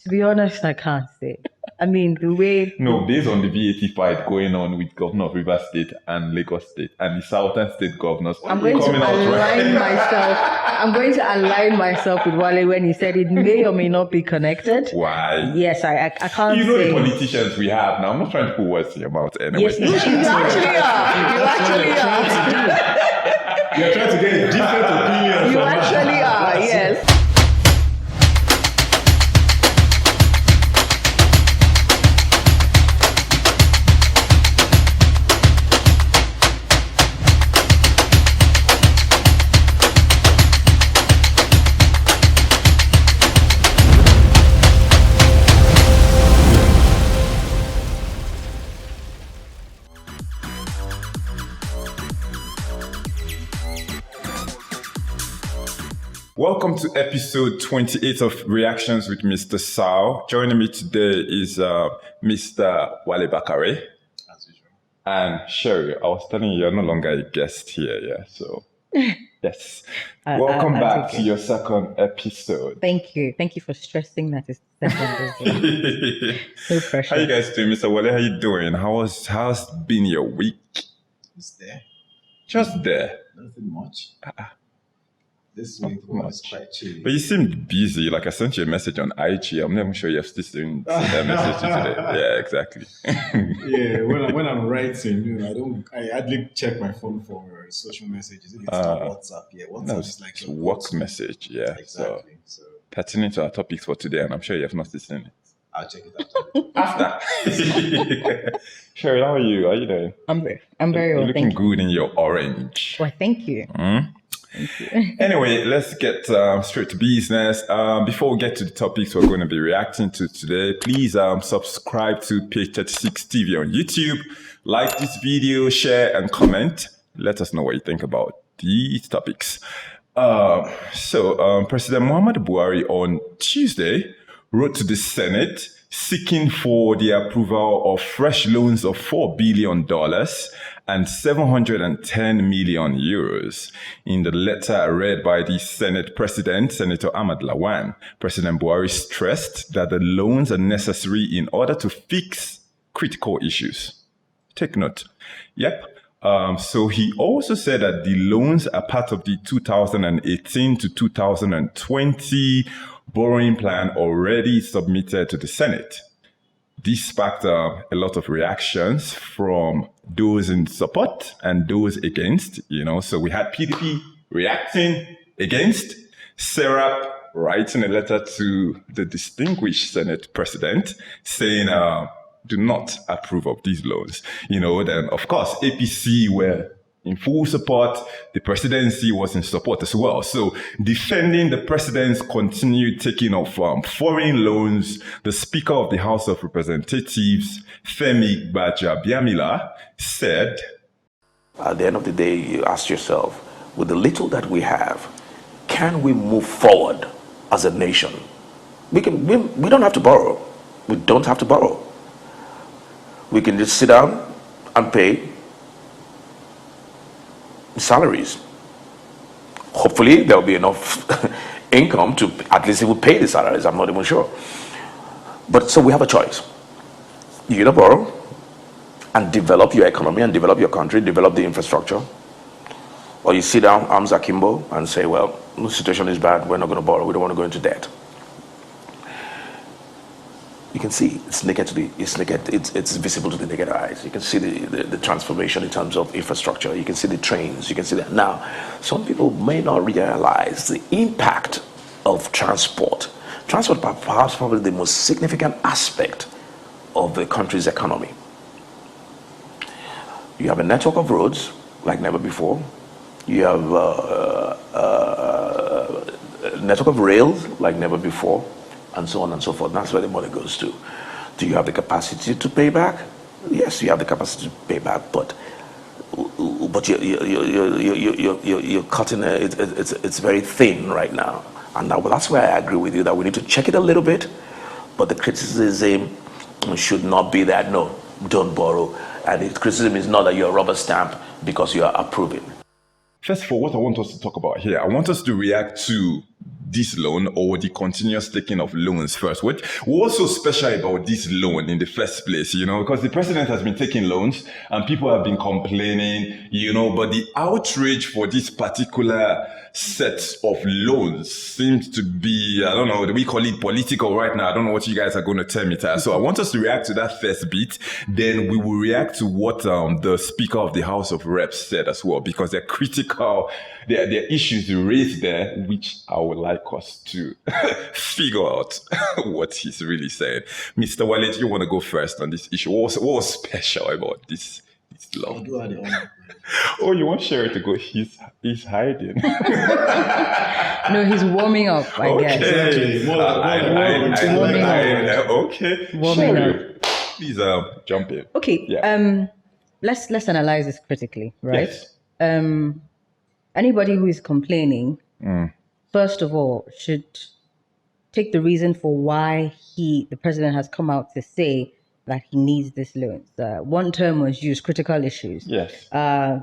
To be honest, I can't say. I mean, the way... No, based on the VAT fight going on with Governor of Rivers State and Lagos State and the Southern State governors, I'm going to align myself with Wale when he said it may or may not be connected. Why? Yes, I can't You know say. the politicians we have now. I'm not trying to put words in your mouth anyway. Yes, you actually are. You're trying to get different opinions. You actually are, yes. Welcome to episode 28 of Reactions with Mr. Sao. Joining me today is Mr. Wale Bakare. As usual. And Sherry, I was telling you, you're no longer a guest here, yeah? So, yes. Welcome back to your second episode. Thank you. Thank you for stressing that it's second. No pressure. How you guys doing, Mr. Wale? How you doing? How's been your week? It's there. Just there. Nothing much. This week was quite chilly. But you seemed busy. Like I sent you a message on IG. I'm not even sure you have still seen that message today. Yeah, exactly. Yeah, when I'm writing, I hardly check my phone for social messages. It's not WhatsApp. Yeah, WhatsApp is like a work message. Yeah, exactly. So pertaining to our topics for today, and I'm sure you have not seen it. I'll check it after. Sherry, how are you? How are you doing? I'm very well. You're looking good in your orange. Well, thank you. Thank you. Anyway, let's get straight to business. Before we get to the topics we're going to be reacting to today, please subscribe to Page 36 TV on YouTube. Like this video, share, and comment. Let us know what you think about these topics. President Muhammadu Buhari on Tuesday wrote to the Senate seeking for the approval of fresh loans of $4 billion and 710 million euros. In the letter read by the Senate President, Senator Ahmad Lawan, President Buhari stressed that the loans are necessary in order to fix critical issues. Take note. Yep. So he also said that the loans are part of the 2018 to 2020 borrowing plan already submitted to the Senate. This sparked a lot of reactions from those in support and those against, So we had PDP reacting against, Serap writing a letter to the distinguished Senate President saying, do not approve of these loans. Then of course, APC were in full support. The presidency was in support as well. So defending the president's continued taking of foreign loans, the Speaker of the House of Representatives, Femi Gbajabiamila, said, at the end of the day, you ask yourself, with the little that we have, can we move forward as a nation? We don't have to borrow. We don't have to borrow. We can just sit down and pay salaries. Hopefully there will be enough income to at least it will pay the salaries. I'm not even sure. But so we have a choice. You either borrow and develop your economy and develop your country, develop the infrastructure, or you sit down, arms akimbo, and say, well, the situation is bad, we're not going to borrow, we don't want to go into debt. You can see it's visible to the naked eyes. You can see the transformation in terms of infrastructure. You can see the trains. You can see that. Now, some people may not realize the impact of transport. Transport perhaps probably the most significant aspect of the country's economy. You have a network of roads like never before. You have a network of rails like never before. And so on and so forth. That's where the money goes to. Do you have the capacity to pay back? Yes, you have the capacity to pay back, but you're cutting it. It's very thin right now. And that's why I agree with you that we need to check it a little bit. But the criticism should not be that no, don't borrow. And the criticism is not that you're a rubber stamp because you are approving. First of all, what I want us to talk about here, I want us to react to this loan or the continuous taking of loans first? What's so special about this loan in the first place, because the president has been taking loans and people have been complaining, but the outrage for this particular set of loans seems to be, I don't know, we call it political right now. I don't know what you guys are going to tell me, Tara. So I want us to react to that first bit. Then we will react to what the Speaker of the House of Reps said as well, because they're critical. There are issues raised there, which I would like us to figure out what he's really saying. Mr. Wallet, you want to go first on this issue? What was special about this law? Oh, you want Sherry to go? He's hiding. No, he's warming up, I guess. Okay. Warming up. Please jump in. Okay. Yeah. Let's analyze this critically, right? Yes. Anybody who is complaining, first of all, should take the reason for why the president has come out to say that he needs this loan. One term was used, critical issues. Yes.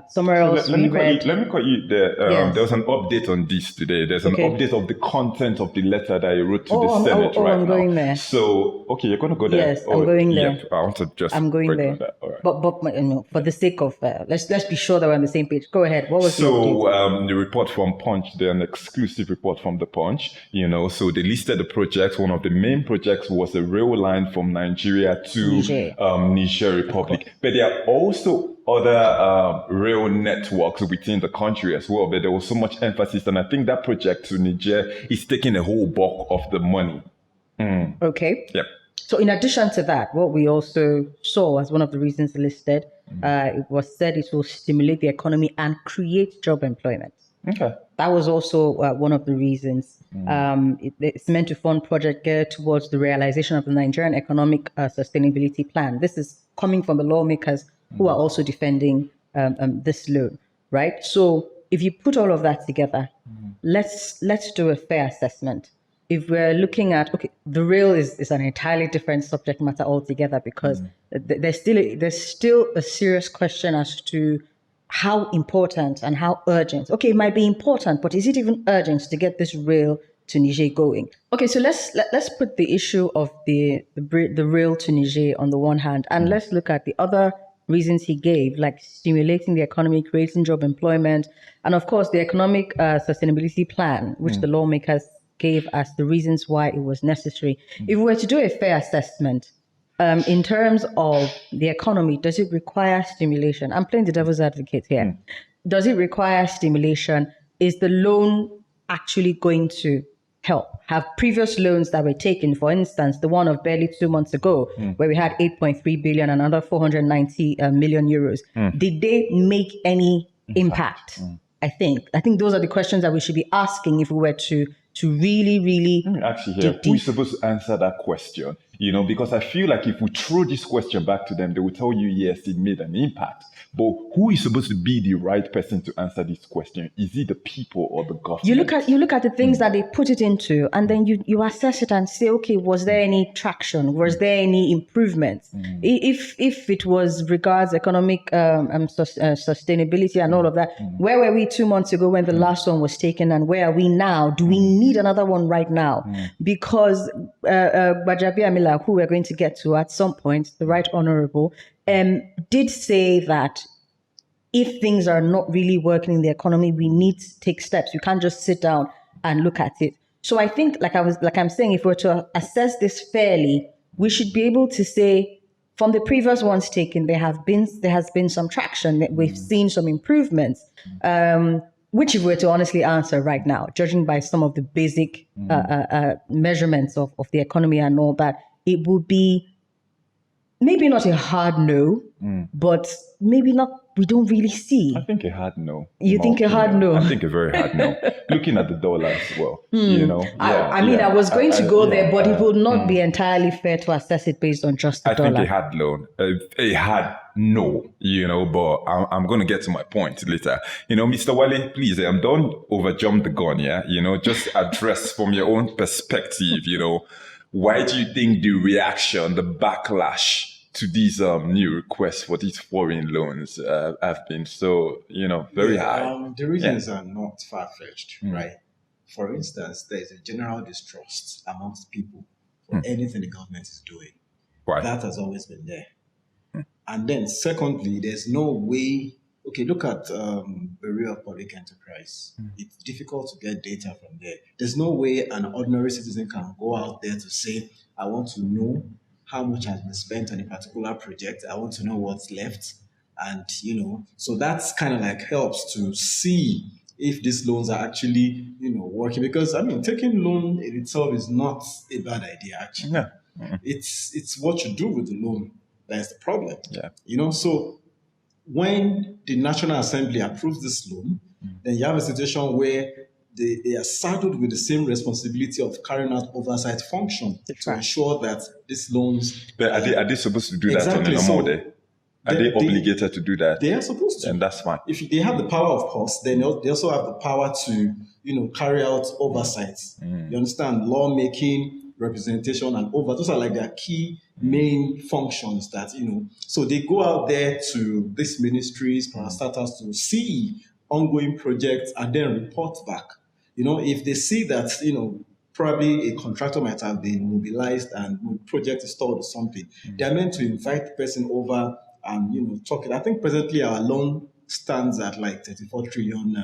Somewhere else let me call you there. Yes. There was an update on this today. There's an update of the content of the letter that you wrote to the Senate right now. I'm going there. So, okay, you're going to go there. Yes, I'm going there. Yep, I want to just I'm going there. All right. But for the sake of, let's be sure that we're on the same page. Go ahead. What was the update? The report from Punch, an exclusive report from the Punch, so they listed the projects. One of the main projects was a rail line from Nigeria to Niger Republic. But there are also other rail networks within the country as well. But there was so much emphasis, and I think that project to Niger is taking a whole bulk of the money. Okay. Yep. So in addition to that, what we also saw as one of the reasons listed, it was said it will stimulate the economy and create job employment. Okay. That was also one of the reasons. It's meant to fund project geared towards the realization of the Nigerian Economic Sustainability Plan. This is coming from the lawmakers who are also defending this loan, right? So if you put all of that together, let's do a fair assessment. If we're looking at, the rail is an entirely different subject matter altogether, because there's still a serious question as to how important and how urgent. Okay, it might be important, but is it even urgent to get this rail to Niger going? Okay, so let's put the issue of the rail to Niger on the one hand, and let's look at the other reasons he gave, like stimulating the economy, creating job employment, and of course the economic sustainability plan, which the lawmakers gave as the reasons why it was necessary. If we were to do a fair assessment, in terms of the economy, does it require stimulation? I'm playing the devil's advocate here. Does it require stimulation? Is the loan actually going to help? Have previous loans that were taken, for instance, the one of barely 2 months ago, where we had 8.3 billion and another 490 million euros, did they make any impact? I think those are the questions that we should be asking if we were to really Let me ask you here, who is supposed to answer that question? Because I feel like if we throw this question back to them, they will tell you, yes, it made an impact. But who is supposed to be the right person to answer this question? Is it the people or the government? You look at the things that they put it into, and then you assess it and say, okay, was there any traction? Was there any improvement? If it was regards economic sustainability and all of that, where were we 2 months ago when the last one was taken, and where are we now? Do we need another one right now? Because Gbajabiamila, who we're going to get to at some point, the Right Honourable, did say that if things are not really working in the economy, we need to take steps. You can't just sit down and look at it. So I think, I'm saying, if we're to assess this fairly, we should be able to say, from the previous ones taken, there has been some traction. We've seen some improvements, which if we're to honestly answer right now, judging by some of the basic measurements of the economy and all that, it would be maybe not a hard no, but maybe not, we don't really see. I think a hard no. You think a hard no? I think a very hard no. Looking at the dollar as well, I was going to go there, but it would not be entirely fair to assess it based on just the dollar. I think a hard no, but I'm going to get to my point later. Mr. Wale, please, don't overjump the gun, yeah? Just address from your own perspective, why do you think the reaction, the backlash to these new requests for these foreign loans have been so, very high? The reasons are not far-fetched, right? for instance, there is a general distrust amongst people for anything the government is doing. Right. That has always been there. And then secondly, there's no way, okay, look at Bureau of Public Enterprise. It's difficult to get data from there. There's no way an ordinary citizen can go out there to say, I want to know how much has been spent on a particular project. I want to know what's left. And, so that's kind of like helps to see if these loans are actually, working. Because, taking loan in itself is not a bad idea, actually. Yeah. It's what you do with the loan that's the problem. Yeah. So when the National Assembly approves this loan, then you have a situation where they are saddled with the same responsibility of carrying out oversight function to ensure that these loans... But are they supposed to do that on a normal day? Are they obligated to do that? They are supposed to. And that's fine. If they have the power, of course, then they also have the power to, carry out oversight. You understand? Lawmaking, representation, and those are like their key main functions that, so they go out there to these ministries, parastatals, to see ongoing projects and then report back. If they see that, probably a contractor might have been mobilized and project is stalled or something, they're meant to invite the person over and, talk it. I think presently our loan stands at like 34 trillion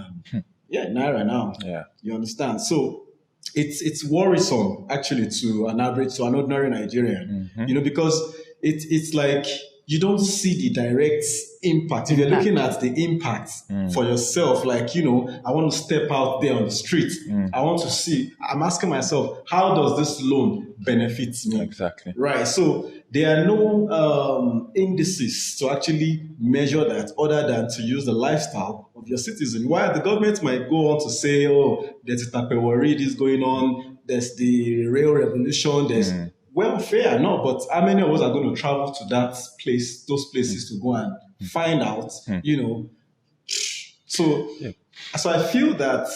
naira now. Yeah. You understand? So it's worrisome actually to an ordinary Nigerian, because it's like you don't see the direct impact. If you're looking at the impact for yourself, like, I want to step out there on the street. I want to see, I'm asking myself, how does this loan benefit me? Exactly. Right. So there are no indices to actually measure that other than to use the lifestyle of your citizen. While the government might go on to say, there's a tapewari, this going on, there's the rail revolution, there's welfare, no, but how many of us are going to travel to that place, those places to go and find out, So I feel that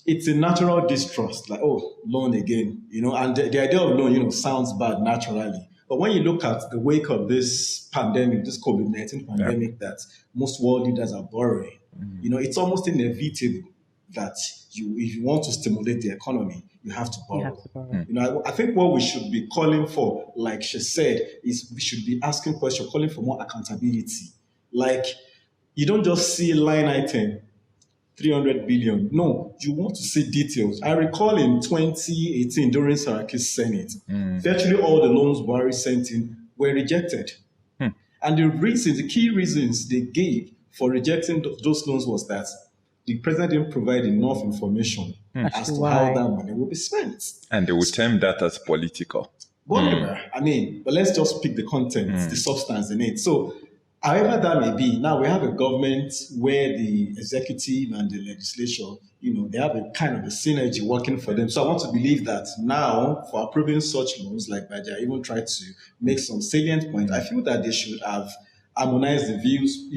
it's a natural distrust, like, loan again, and the idea of loan, sounds bad naturally. But when you look at the wake of this pandemic, this COVID-19 pandemic that most world leaders are borrowing, it's almost inevitable that if you want to stimulate the economy, you have to borrow. I think what we should be calling for, like she said, is we should be asking questions, calling for more accountability. Like, you don't just see line item, 300 billion. No, you want to see details. I recall in 2018, during Saraki's Senate, virtually all the loans Buhari sent in were rejected. And the key reasons they gave for rejecting those loans was that the president didn't provide enough information as to how that money will be spent. And they would term that as political. Whatever. But let's just pick the content, the substance in it. So, however that may be, now we have a government where the executive and the legislature, they have a kind of a synergy working for them. So I want to believe that now, for approving such loans, like Baja even tried to make some salient points, I feel that they should have harmonized the views,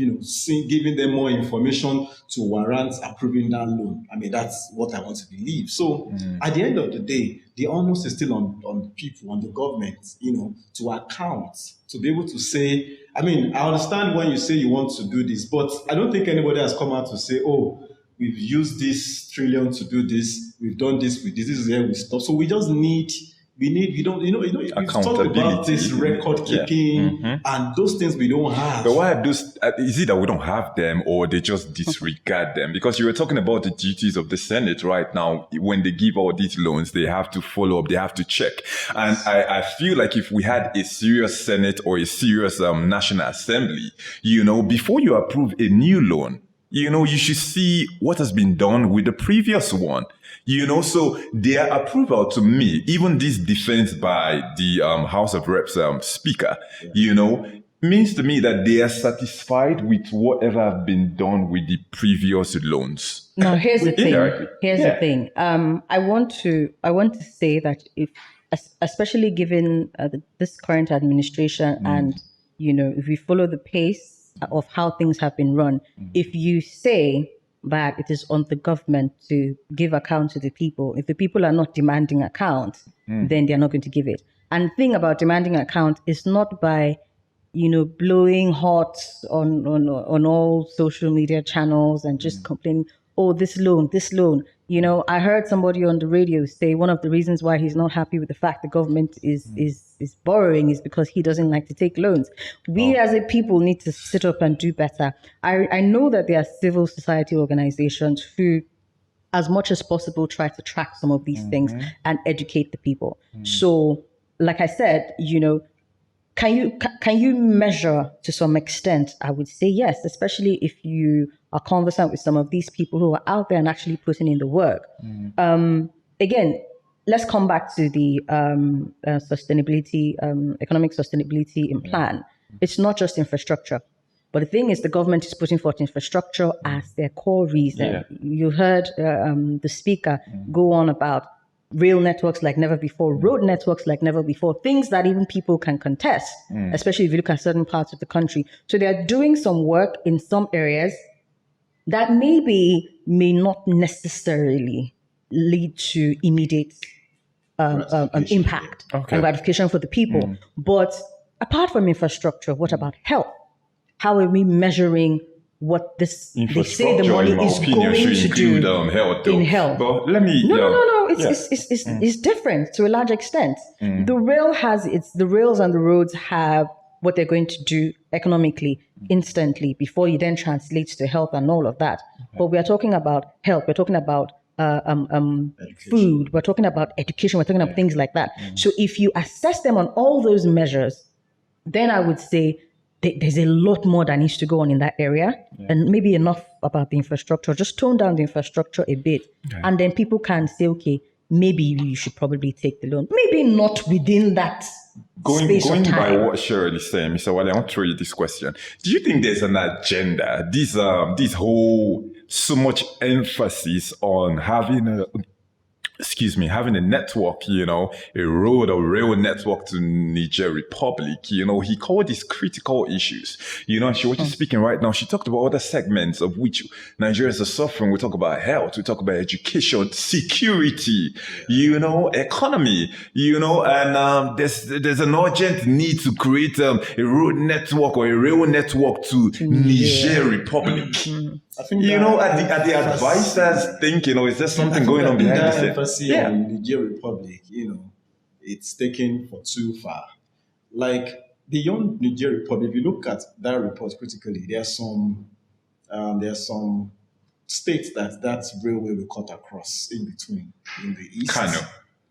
giving them more information to warrant approving that loan. That's what I want to believe. So at the end of the day, the onus is still on the people, on the government, to account, to be able to say, I understand when you say you want to do this, but I don't think anybody has come out to say, we've used this trillion to do this, we've done this with this is where we stop. So we just need, we've talked about this record keeping and those things we don't have. But why are those, is it that we don't have them or they just disregard them? Because you were talking about the duties of the Senate right now. When they give all these loans, they have to follow up, they have to check. And I feel like if we had a serious Senate or a serious National Assembly, before you approve a new loan, you should see what has been done with the previous one. So their approval to me, even this defense by the House of Reps speaker, means to me that they are satisfied with whatever have been done with the previous loans. Now, here's the thing. The thing. I want to say that especially given this current administration and, if we follow the pace of how things have been run, if you say that it is on the government to give account to the people, if the people are not demanding account, then they're not going to give it. And the thing about demanding account is not by, blowing hot on all social media channels and just complaining, oh, this loan. You know, I heard somebody on the radio say one of the reasons why he's not happy with the fact the government is borrowing is because he doesn't like to take loans. We as a people need to sit up and do better. I know that there are civil society organizations who, as much as possible, try to track some of these things and educate the people. So, like I said, you know, can you measure to some extent? I would say yes, especially if you are conversant with some of these people who are out there and actually putting in the work. Again, let's come back to the sustainability, economic sustainability in plan. It's not just infrastructure. But the thing is, the government is putting forth infrastructure as their core reason. Yeah. You heard the speaker go on about rail networks like never before, road networks like never before, things that even people can contest, especially if you look at certain parts of the country. So they're doing some work in some areas that maybe may not necessarily lead to immediate impact and gratification for the people. But apart from infrastructure, what about health? How are we measuring what this they say the money is going to do health, in health? But let me No. It's different to a large extent. The rails and the roads have what they're going to do economically instantly before you then translate to health and all of that. But we are talking about health. We're talking about food. We're talking about education. We're talking about things like that. So if you assess them on all those measures, then I would say there's a lot more that needs to go on in that area, and maybe enough about the infrastructure. Just tone down the infrastructure a bit, and then people can say, okay, maybe you should probably take the loan. Maybe not within that space of time. Going by what Cheryl is saying, Mr. Wale, I want to throw you this question. Do you think there's an agenda? This whole so much emphasis on having a network, you know, a road or rail network to Niger Republic, you know, he called these critical issues. You know, and she was just speaking right now. She talked about other segments of which Nigerians are suffering. We talk about health, we talk about education, security, you know, economy, you know, and there's an urgent need to create a road network or a rail network to Niger Republic. I think you know, are the advisors think, you know, is there something going on behind the scenes? On Niger Republic, you know, it's taken for too far. Like beyond Niger Republic, if you look at that report critically, there are some states that railway will cut across in between, in the east,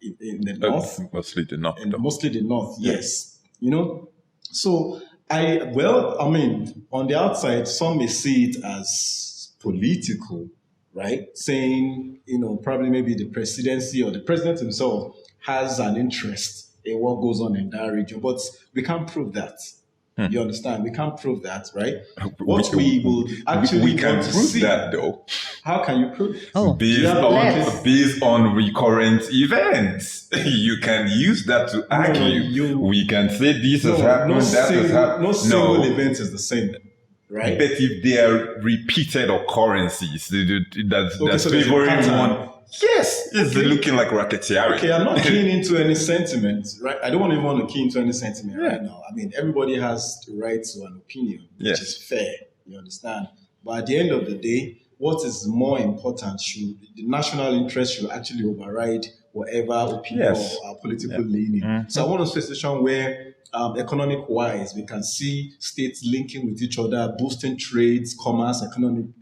in the north, mostly the north, mostly the north. Yes, you know. So on the outside, some may see it as political, right? Saying, you know, probably maybe the presidency or the president himself has an interest in what goes on in that region, but we can't prove that. You understand? We can't prove that, right? What we will actually can want to prove see, that though. How can you prove it? Based on recurrent events. You can use that to argue. We can say this has happened, that has happened. No single event is the same. Right. But if they are repeated occurrences, that's favoring one. Yes, it's looking like racketeering. Okay, I'm not keying into any sentiment, right? I don't even want to key into any sentiment right now. I mean, everybody has the right to an opinion, which is fair. You understand? But at the end of the day, what is more important the national interest should actually override whatever opinion or political leaning. So I want to see a situation where economic-wise, we can see states linking with each other, boosting trades, commerce,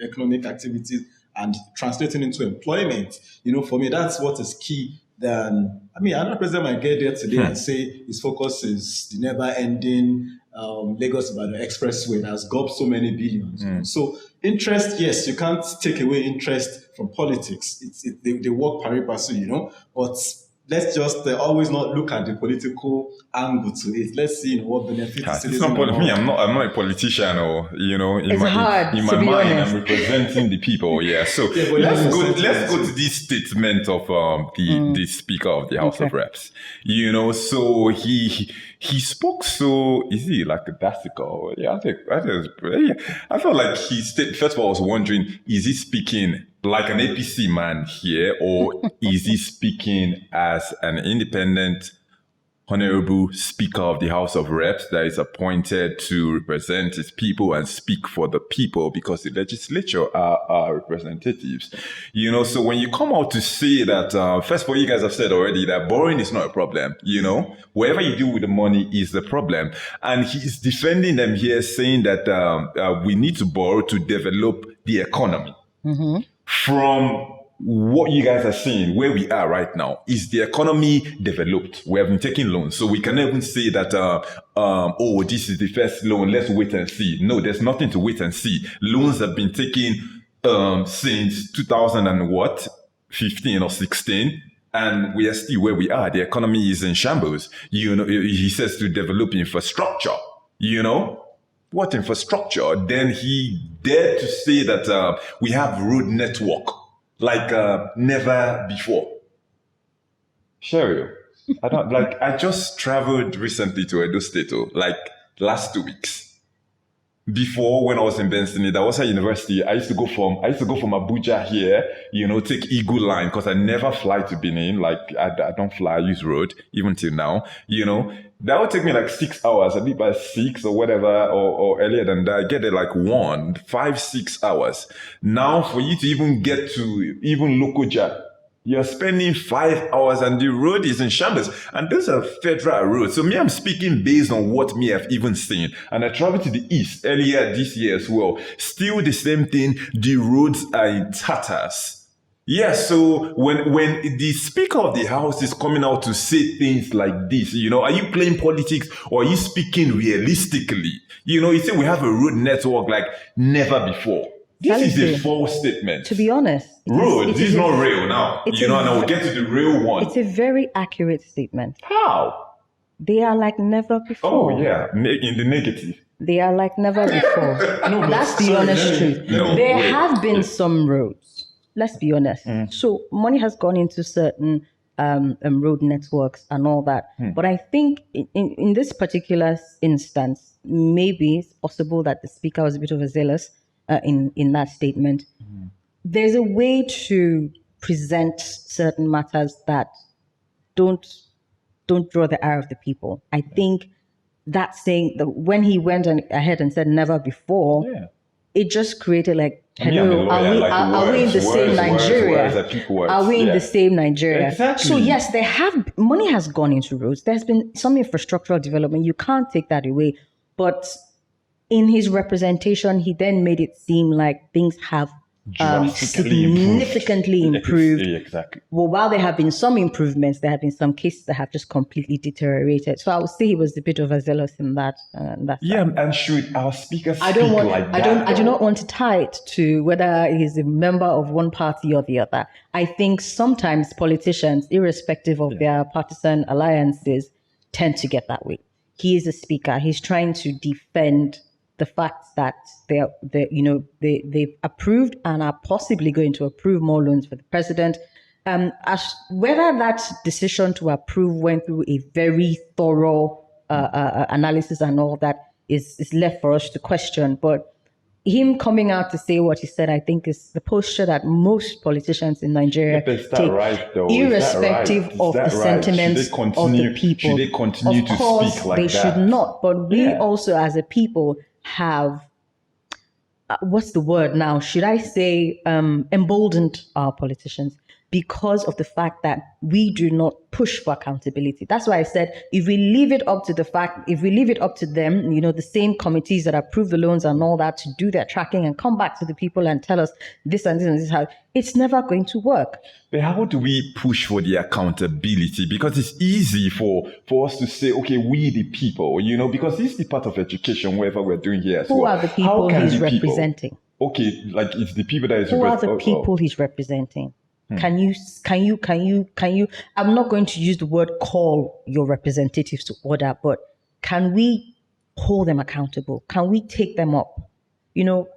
economic activities, and translating into employment. You know, for me, that's what is key. Another president might get there today and say his focus is the never-ending Lagos-Ibadan expressway that has gobbled so many billions. So interest, yes, you can't take away interest from politics. They work pari passu, you know, but let's just always not look at the political angle to it. Let's see what benefits it's not me. I'm not a politician, or you know, in my mind, I'm representing the people. Yeah. So let's go to this statement of the Speaker of the House of Reps. You know, so he spoke so easy, like a dastical. Yeah, I felt like first of all, I was wondering, is he speaking like an APC man here, or is he speaking as an independent Honorable Speaker of the House of Reps that is appointed to represent his people and speak for the people, because the legislature are our representatives. So when you come out to say that, first of all, you guys have said already that borrowing is not a problem. Whatever you do with the money is the problem. And he's defending them here, saying that we need to borrow to develop the economy. From what you guys are seeing, where we are right now, is the economy developed? We have been taking loans, so we can even say that, this is the first loan, let's wait and see. No, there's nothing to wait and see. Loans have been taken since 2015 or 16, and we are still where we are. The economy is in shambles. He says to develop infrastructure, What infrastructure? Then he dared to say that we have road network like never before. Cheryl, I just traveled recently to Edo State, last 2 weeks. Before, when I was in Benson, that was at university, I used to go from Abuja here, take Eagle Line, because I never fly to Benin. I don't fly, I use road, even till now, That would take me 6 hours. I leave by 6 or whatever, or earlier than that. I get there 5-6 hours. Now, for you to even get to even Lokoja, you're spending 5 hours and the road is in shambles. And those are federal roads. So I'm speaking based on what me have even seen. And I traveled to the east earlier this year as well. Still the same thing. The roads are in tatters. Yes, so when the Speaker of the House is coming out to say things like this, are you playing politics or are you speaking realistically? You say we have a road network like never before. This is a false statement. To be honest. This is not real now. And I will get to the real one. It's a very accurate statement. How? They are like never before. Oh, yeah, in the negative. They are like never before. That's the honest truth. There have been some roads. Let's be honest. So money has gone into certain road networks and all that. But I think in this particular instance, maybe it's possible that the speaker was a bit overzealous in that statement. There's a way to present certain matters that don't draw the ire of the people. I think that saying that when he went ahead and said never before, it just created hello, are we in the same Nigeria? Are we in the same Nigeria? Exactly. So yes, money has gone into roads. There's been some infrastructural development. You can't take that away. But in his representation, he then made it seem like things have significantly improved. Exactly. Well, while there have been some improvements, there have been some cases that have just completely deteriorated. So I would say he was a bit overzealous in that. And should our speaker speak I do not want to tie it to whether he's a member of one party or the other. I think sometimes politicians, irrespective of their partisan alliances, tend to get that way. He is a speaker. He's trying to defend the fact that they've approved and are possibly going to approve more loans for the president. As whether that decision to approve went through a very thorough analysis and all that is left for us to question. But him coming out to say what he said, I think, is the posture that most politicians in Nigeria take, irrespective of the sentiments of the people. Should they continue to speak like that? They should not. But we also, as a people, have what's the word now? Should I say emboldened our politicians because of the fact that we do not push for accountability. That's why I said if we leave it up to them, the same committees that approve the loans and all that to do their tracking and come back to the people and tell us this and this and this, how it's never going to work. But how do we push for the accountability? Because it's easy for us to say, okay, we the people, because this is part of education, whatever we're doing here as well. Who are the people he's representing? Okay, it's the people that is Who are the people he's representing? Can you, I'm not going to use the word call your representatives to order, but can we hold them accountable? Can we take them up?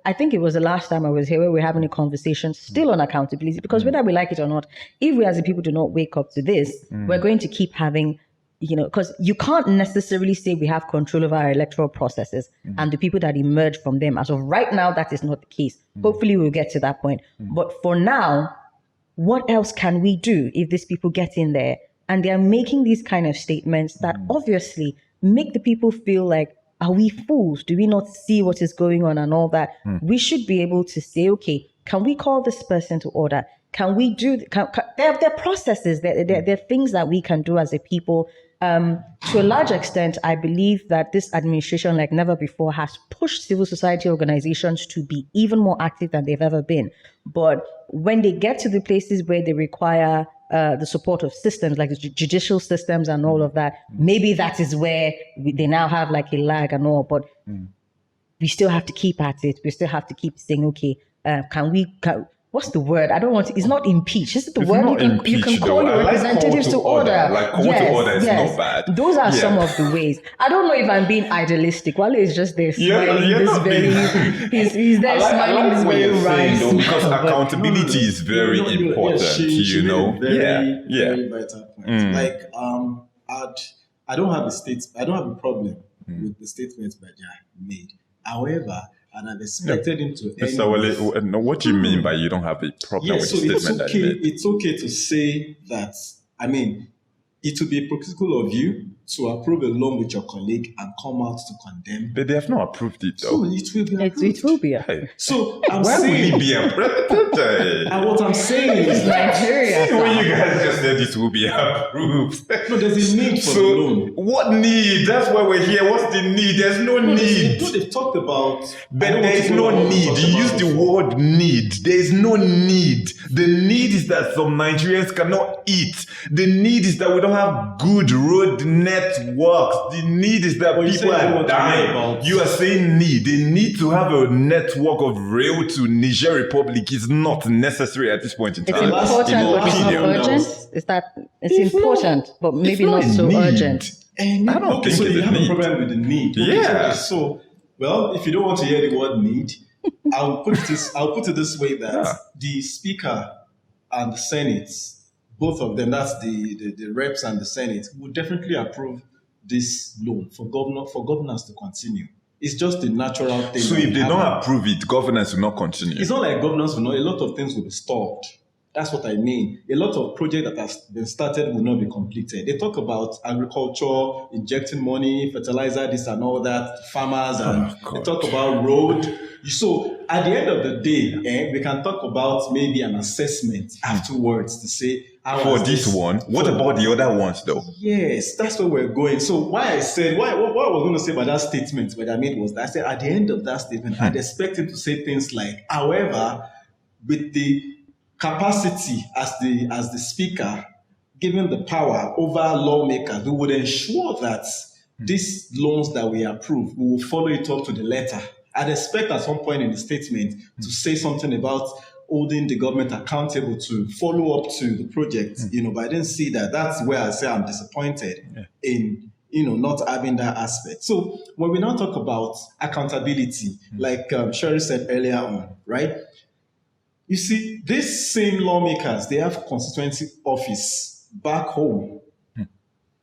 I think it was the last time I was here where we were having a conversation still on accountability, because whether we like it or not, if we as a people do not wake up to this, we're going to keep having, because you can't necessarily say we have control over our electoral processes and the people that emerge from them. As of right now, that is not the case. Hopefully we'll get to that point. But for now, what else can we do if these people get in there And they are making these kind of statements that obviously make the people feel like, are we fools? Do we not see what is going on and all that? We should be able to say, okay, can we call this person to order? Can we do, there are processes, there are things that we can do as a people. To a large extent, I believe that this administration, like never before, has pushed civil society organizations to be even more active than they've ever been. But when they get to the places where they require the support of systems like the judicial systems and all of that, maybe that is where they now have like a lag and all. But we still have to keep at it. We still have to keep saying, okay, what's the word? I don't want to, it's not impeach. Is it the word? You can call your representatives to order. Like call to order is not bad. Those are some of the ways. I don't know if I'm being idealistic. Wale is just there smiling he's there smiling this very right. Because accountability is very important, Very vital point. Like, I don't have a problem with the statements that they made. However, and I've expected him to end. Mr. Wale, what do you mean by you don't have a problem with the statement that you made? It's okay to say that, I mean, it would be hypocritical of you to approve a loan with your colleague and come out to condemn. But they have not approved it, though. So it will be approved. It will be approved. So I'm Why saying... will it be approved? And what I'm saying is... Nigeria. See when you guys just said it will be approved. No, there's a need for the loan. What need? That's why we're here. What's the need? There's no need. They've talked about... But there is no need. You use the word need. There is no need. The need is that some Nigerians cannot eat. The need is that we don't have good road networks. The need is that people are dying. You are saying need. The need to have a network of rail to Niger Republic is not necessary at this point in time. It's important, but it's not urgent. It's important, but maybe not so urgent. I don't think so you have need. a problem with the need. Yeah. So, well, if you don't want to hear the word need, I'll put it this way that the Speaker and the Senate, both of them, that's the reps and the Senate, would definitely approve this loan for governance to continue. It's just a natural thing. So if they don't approve it, governance will not continue. It's not like governance will not. A lot of things will be stopped. That's what I mean. A lot of projects that have been started will not be completed. They talk about agriculture, injecting money, fertilizer, this and all that, farmers, and they talk about road. So at the end of the day, we can talk about maybe an assessment afterwards to say, for this one, what about the other ones though? Yes, that's where we're going. So what I was going to say about that statement that I made was that I said at the end of that statement, I'd expect him to say things like, however, with the capacity as the speaker, given the power over lawmakers, we would ensure that these loans that we approve, we will follow it up to the letter. I'd expect at some point in the statement to say something about holding the government accountable to follow up to the project, but I didn't see that. That's where I say I'm disappointed in, not having that aspect. So when we now talk about accountability, like Sherry said earlier on, right? You see, these same lawmakers, they have constituency office back home.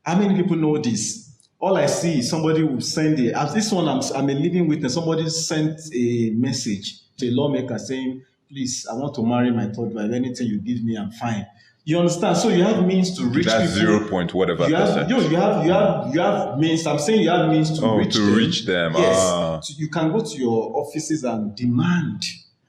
How many people know this? All I see is somebody will send this one, I'm a living witness. Somebody sent a message to a lawmaker saying, please, I want to marry my third wife. Anything you give me, I'm fine. You understand? So you have means to reach that's people. 0 point whatever You percent. have means. I'm saying you have means to reach them. Yes. So you can go to your offices and demand,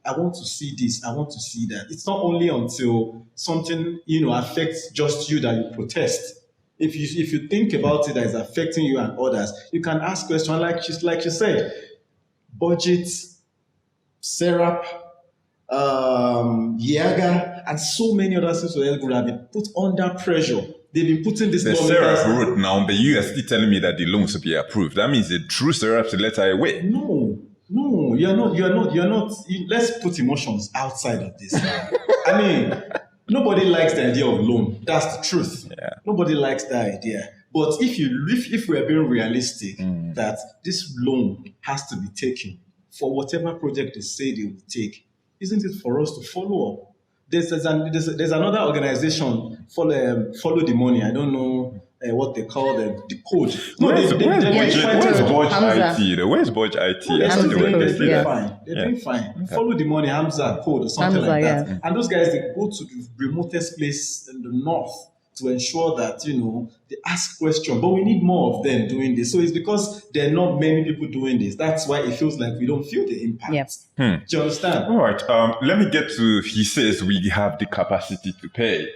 I want to see this, I want to see that. It's not only until something, affects just you that you protest. If you think about it as affecting you and others, you can ask questions like she said, budget, SERAP, Yaga, and so many other systems would have been put under pressure. They've been putting this. The SERAP route now, but you are still telling me that the loans will be approved. That means the true SERAP to letter away. No, you're not. Let's put emotions outside of this. I mean, nobody likes the idea of loan. That's the truth. Yeah. Nobody likes that idea. But if we are being realistic, that this loan has to be taken for whatever project they say they will take, isn't it for us to follow up? There's another organization, follow the money. I don't know what they call the code. Where's Budge IT? Where's Budge IT? They're doing fine. Okay. Follow the money, Hamza code or something like that. Yeah. And those guys, they go to the remotest place in the north to ensure that, they ask questions. But we need more of them doing this. So it's because there are not many people doing this. That's why it feels like we don't feel the impact. Yep. Do you understand? All right. Let me get to, he says we have the capacity to pay.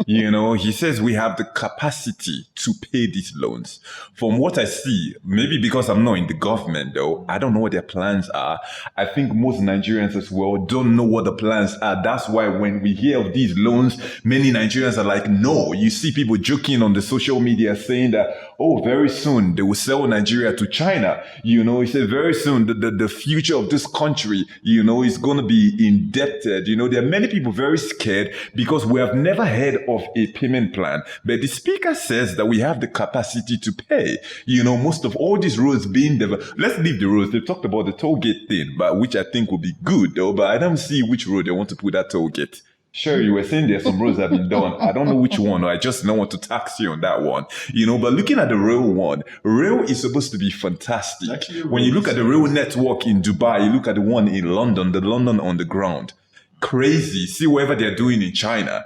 He says we have the capacity to pay these loans. From what I see, maybe because I'm not in the government though, I don't know what their plans are. I think most Nigerians as well don't know what the plans are. That's why when we hear of these loans, many Nigerians are like, no. You see people joking on the social media saying that, oh, very soon they will sell Nigeria to China. He said very soon the future of this country, is going to be indebted. There are many people very scared because we have never heard of a payment plan. But the speaker says that we have the capacity to pay. Most of all these roads being developed. Let's leave the roads. They talked about the toll gate thing, but which I think will be good though. But I don't see which road they want to put that toll gate. Sure, you were saying there's some roads that have been done. I don't know which one, or I just don't want to tax you on that one. But looking at the rail one, rail is supposed to be fantastic. Actually, when you look at the rail network in Dubai, you look at the one in London, the London on the ground. Crazy. See whatever they're doing in China.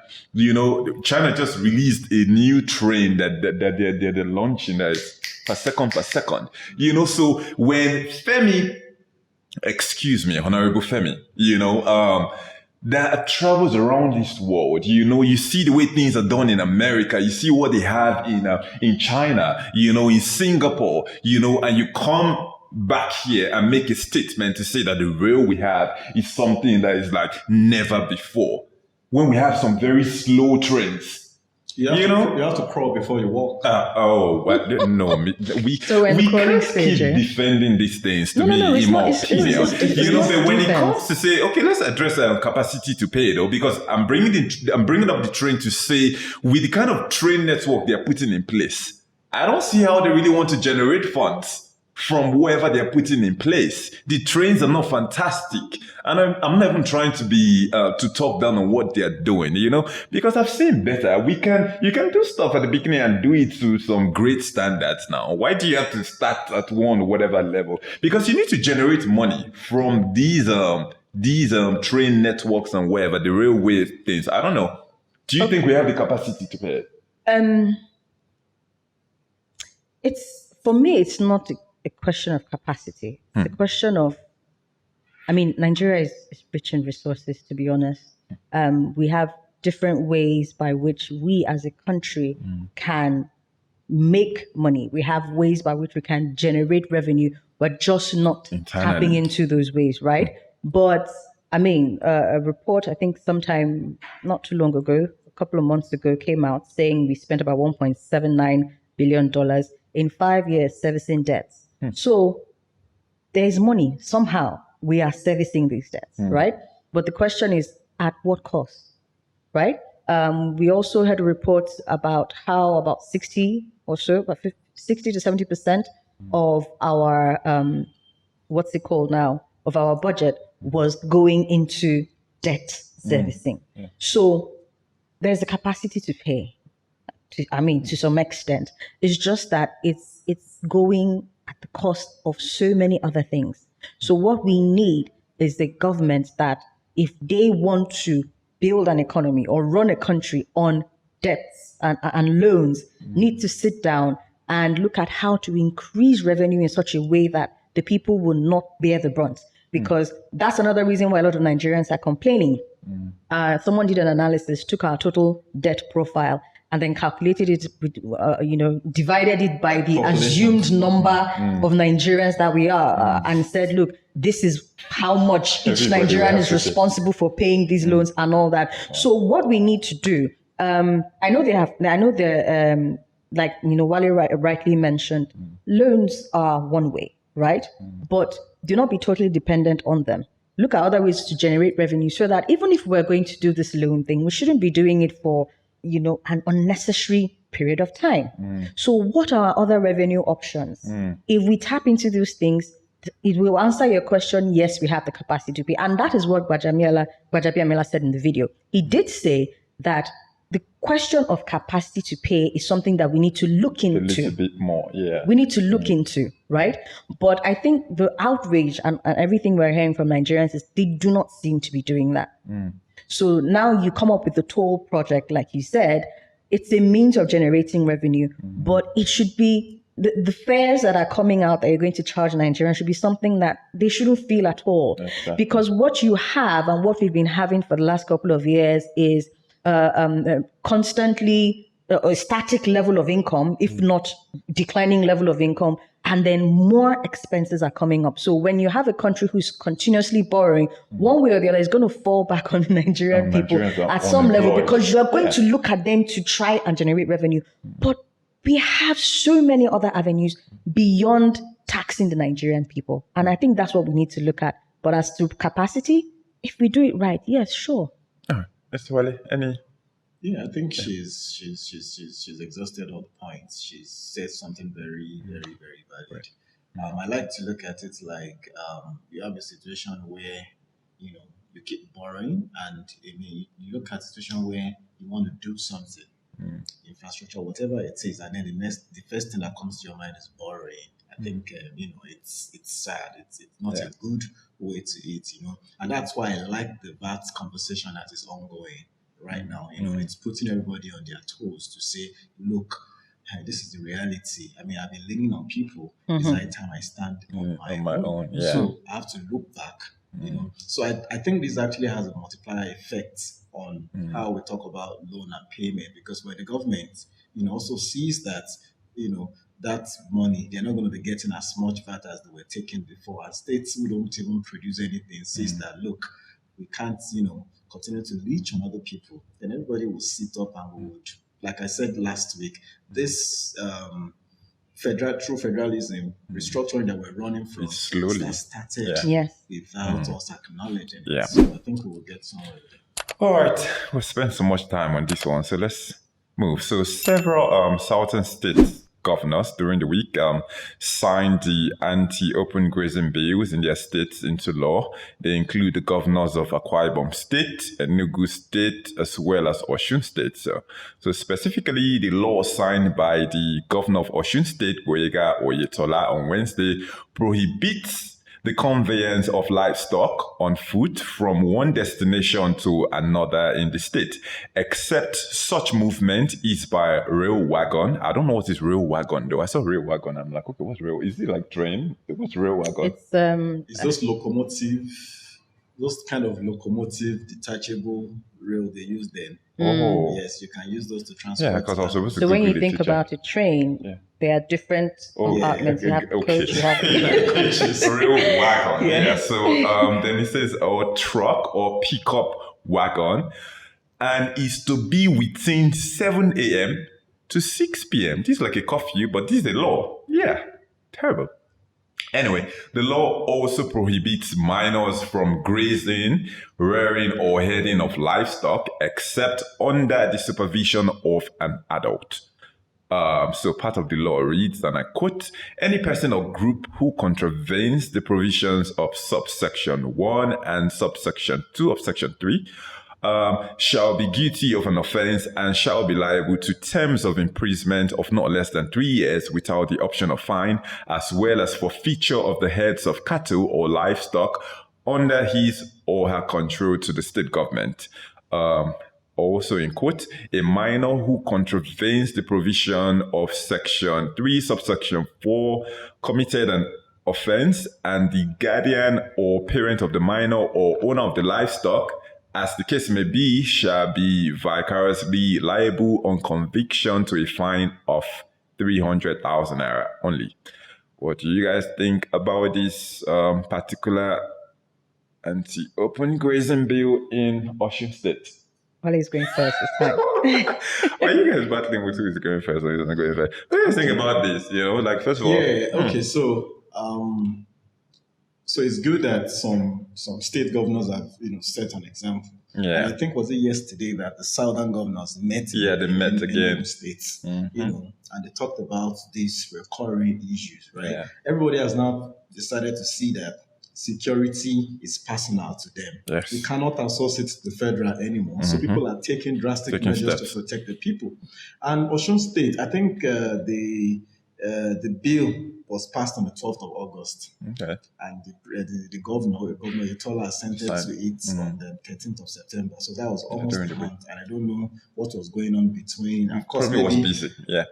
China just released a new train that they're launching that is per second. So when Femi, excuse me, Honorable Femi, that travels around this world, you see the way things are done in America, you see what they have in China, in Singapore, and you come back here and make a statement to say that the rail we have is something that is like never before. When we have some very slow trains. You have to crawl before you walk. No. We can't keep defending these things in my opinion. But when it comes to say, okay, let's address capacity to pay though, because I'm bringing up the train to say with the kind of train network they're putting in place, I don't see how they really want to generate funds from whoever they're putting in place. The trains are not fantastic. And I'm not even trying to be, to talk down on what they're doing, because I've seen better. You can do stuff at the beginning and do it to some great standards now. Why do you have to start at one, whatever level? Because you need to generate money from these train networks and wherever, the railway things. I don't know. Do you think we have the capacity to pay it? For me, it's not a question of capacity. It's a question of, Nigeria is rich in resources, to be honest. We have different ways by which we as a country can make money. We have ways by which we can generate revenue, but just not tapping into those ways, right? But, a report, I think sometime not too long ago, a couple of months ago, came out saying we spent about $1.79 billion in 5 years servicing debts. So there's money. Somehow we are servicing these debts, right? But the question is, at what cost, right? We also had reports about how about 60 to 70% of our, of our budget was going into debt servicing. So there's a capacity to pay, to some extent. It's just that it's going at the cost of so many other things. So what we need is the government that if they want to build an economy or run a country on debts and loans, need to sit down and look at how to increase revenue in such a way that the people will not bear the brunt. Because that's another reason why a lot of Nigerians are complaining. Someone did an analysis, took our total debt profile, and then calculated it, divided it by the assumed number of Nigerians that we are, and said, look, this is how much each Nigerian is responsible for paying these loans and all that. So what we need to do, Wale rightly mentioned, loans are one way, right? But do not be totally dependent on them. Look at other ways to generate revenue so that even if we're going to do this loan thing, we shouldn't be doing it for an unnecessary period of time. So what are other revenue options? If we tap into those things, it will answer your question, yes, we have the capacity to pay. And that is what Gbajabiamila said in the video. He did say that the question of capacity to pay is something that we need to look into. A little bit more, yeah. We need to look into, right? But I think the outrage and everything we're hearing from Nigerians is they do not seem to be doing that. So now you come up with the toll project, like you said, it's a means of generating revenue, but it should be the fares that are coming out that you're going to charge Nigerians should be something that they shouldn't feel at all. Exactly. Because what you have and what we've been having for the last couple of years is constantly a static level of income, if not declining level of income, and then more expenses are coming up. So when you have a country who's continuously borrowing, one way or the other is going to fall back on the Nigerian people at some level, because you're going to look at them to try and generate revenue. But we have so many other avenues beyond taxing the Nigerian people. And I think that's what we need to look at. But as to capacity, if we do it right, yes, sure. Mr. Wale, any? Yeah, I think she's exhausted all the points. She said something very, very, very valid. I like to look at it like you have a situation where you keep borrowing, and you look at a situation where you want to do something, infrastructure, whatever it is, and then the first thing that comes to your mind is borrowing. I think it's sad. It's not a good way to eat, and that's why I like the VAT conversation that is ongoing right now. It's putting everybody on their toes to say, look, this is the reality. I mean, I've been leaning on people. It's high time I stand on my own. Yeah. So I have to look back. So I think this actually has a multiplier effect on how we talk about loan and payment, because when the government also sees that that money, they're not going to be getting as much VAT as they were taking before, and states who don't even produce anything says that, look, we can't continue to leech on other people, then everybody will sit up and would, like I said last week, this true federalism restructuring that we're running from slowly that started without us acknowledging it. So I think we will get somewhere with it. All right, we'll spend so much time on this one, so let's move. So several southern states governors during the week signed the anti-open grazing bills in their states into law. They include the governors of Akwa Ibom State, Enugu State, as well as Osun State. So specifically, the law signed by the governor of Osun State, Gboyega Oyetola, on Wednesday prohibits the conveyance of livestock on foot from one destination to another in the state, except such movement is by rail wagon. I don't know what is rail wagon though. I saw rail wagon. I'm like, okay, what's rail? Is it like train? What's rail wagon? It's those locomotive, those kind of locomotive detachable rail they use then. Oh. Yes, you can use those to transport. Yeah, because I was supposed to. So when you think about a train, there are different compartments. You have coach, you have rail wagon. Yeah. So then it says truck or pickup wagon, and is to be within 7 a.m. to 6 p.m. This is like a curfew, but this is the law. Yeah, terrible. Anyway, the law also prohibits minors from grazing, rearing, or herding of livestock, except under the supervision of an adult. So part of the law reads, and I quote, any person or group who contravenes the provisions of subsection 1 and subsection 2 of section 3 shall be guilty of an offense and shall be liable to terms of imprisonment of not less than 3 years without the option of fine, as well as forfeiture of the heads of cattle or livestock under his or her control to the state government. Also in quote, a minor who contravenes the provision of section 3, subsection 4, committed an offense, and the guardian or parent of the minor or owner of the livestock, as the case may be, shall be vicariously liable on conviction to a fine of 300,000 naira only. What do you guys think about this particular anti-open grazing bill in Osun State? Well, he's going first this time. Why are you guys battling with who is going first or who's not going first? What do you think about this? Like first of all, okay. So it's good that some state governors have set an example. Yeah. And I think was it yesterday that the southern governors met. Yeah, they met again. In states, and they talked about these recurring issues. Right. Yeah. Everybody has now decided to see that security is personal to them. Yes. We cannot outsource it to the federal anymore. So people are taking drastic measures to protect the people. And Osun State, I think the bill was passed on the 12th of August. Okay. And the governor, Governor Oyetola, assented to it on the 13th of September. So that was almost a month. And I don't know what was going on between. Of course, probably was busy. Yeah.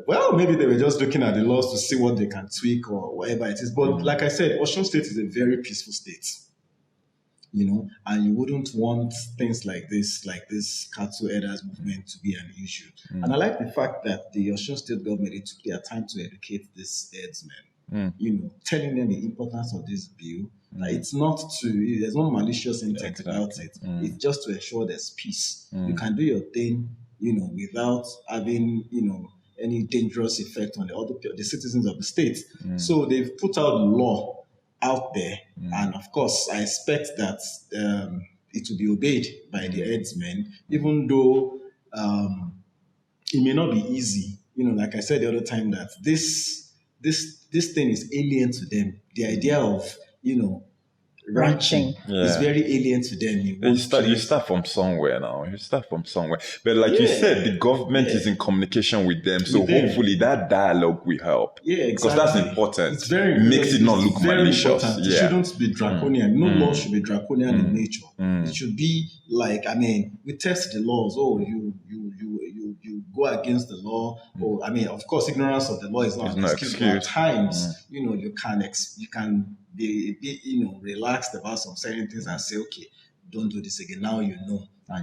Well, maybe they were just looking at the laws to see what they can tweak or whatever it is. But like I said, Osun State is a very peaceful state. And you wouldn't want things like this cattle herders movement to be an issue. And I like the fact that the Osun State government, they took their time to educate these herdsmen, telling them the importance of this bill. That it's not there's no malicious intent about it. It's just to ensure there's peace. You can do your thing, without having, any dangerous effect on the citizens of the state. So they've put out law out there, and of course I expect that it will be obeyed by the herdsmen, even though it may not be easy. Like I said the other time, that this thing is alien to them. The idea of ranching is very alien to them. You start from somewhere now. But like you said, the government is in communication with them. So hopefully that dialogue will help. Yeah, exactly. Because that's important. It's very makes it not look malicious. Important. It shouldn't be draconian. No law should be draconian in nature. It should be like, we test the laws. Oh, you go against the law. Oh, of course, ignorance of the law is not an excuse. But at times, you can be a bit, relaxed about some certain things and say, okay, don't do this again. Now and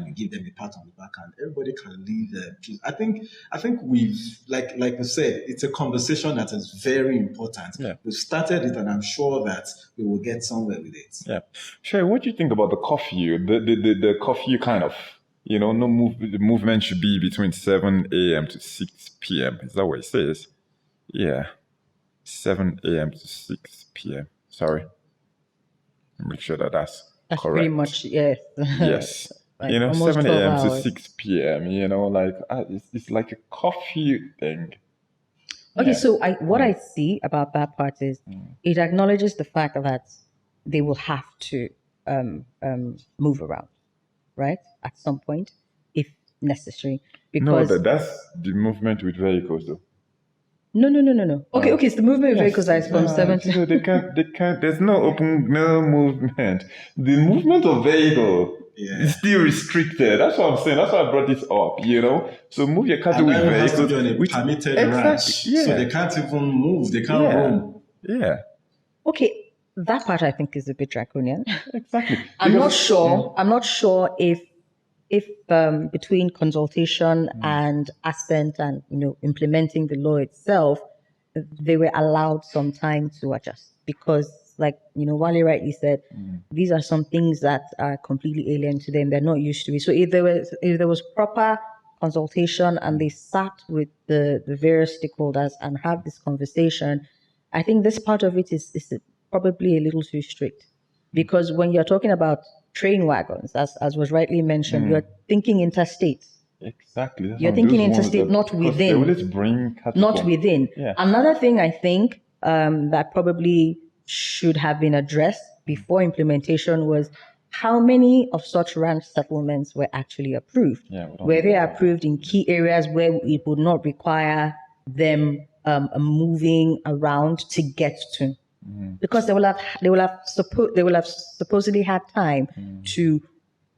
you give them a pat on the back, and everybody can live peace. I think we've, like we said, it's a conversation that is very important. Yeah. We've started it, and I'm sure that we will get somewhere with it. Yeah. Sherry, what do you think about the curfew? The curfew kind of, the movement should be between 7 a.m. to 6 p.m. Is that what it says? Yeah. 7 a.m. to 6 p.m. Sorry. Make sure that's correct. Pretty much, yes. Yes. Like 7 a.m. to hours. 6 p.m., it's like a curfew thing. Okay, so what I see about that part is it acknowledges the fact that they will have to move around, right? At some point, if necessary. Because that's the movement with vehicles, though. No. Okay, it's the movement of vehicles is from 7 to... So they can't, there's no movement. The movement of vehicle is still restricted. That's what I'm saying. That's why I brought this up, So move your cattle with vehicles. Has to be on a permitted ranch. Yeah. So they can't even move. They can't roam. Yeah. Okay, that part I think is a bit draconian. Exactly. I'm not sure if between consultation and assent and implementing the law itself, they were allowed some time to adjust, because like Wale rightly said, these are some things that are completely alien to them. They're not used to it. So if there was proper consultation and they sat with the various stakeholders and have this conversation, I think this part of it is probably a little too strict, because when you're talking about train wagons, as was rightly mentioned, you're thinking interstate. Exactly. You're thinking interstate, not within. Not within. Yeah. Another thing I think that probably should have been addressed before implementation was how many of such ranch settlements were actually approved. Yeah, were they approved in key areas where it would not require them moving around to get to? Because they will have supposedly had time to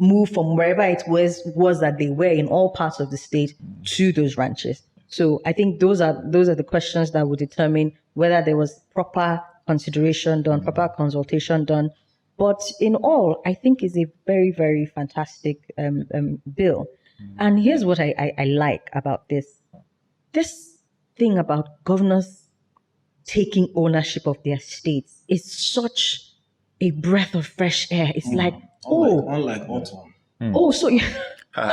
move from wherever it was that they were in all parts of the state to those ranches. So I think those are the questions that would determine whether there was proper consideration done, proper consultation done. But in all, I think is a very, very fantastic bill. And here's what I like about this thing about governors taking ownership of their states is such a breath of fresh air. It's like, unlike autumn. So Hey,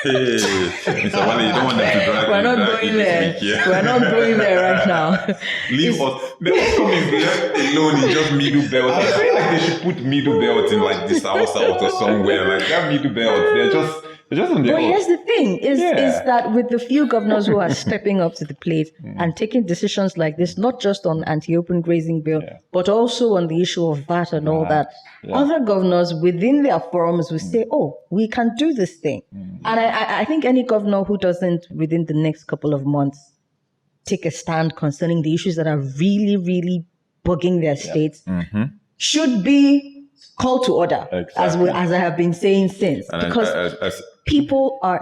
Mr. Wale, you don't want them to drag we're not going there. We're not going there right now. Leave us. The outcome is left alone in just middle belt. I feel like they should put middle belt in like this house out or somewhere. Like that middle belt, they're just on the But here's the thing, is that with the few governors who are stepping up to the plate and taking decisions like this, not just on anti-open grazing bill, but also on the issue of VAT and all that, other governors within their forums will say, we can do this thing. And I think any governor who doesn't, within the next couple of months, take a stand concerning the issues that are really, really bugging their states should be called to order, as I have been saying since. And because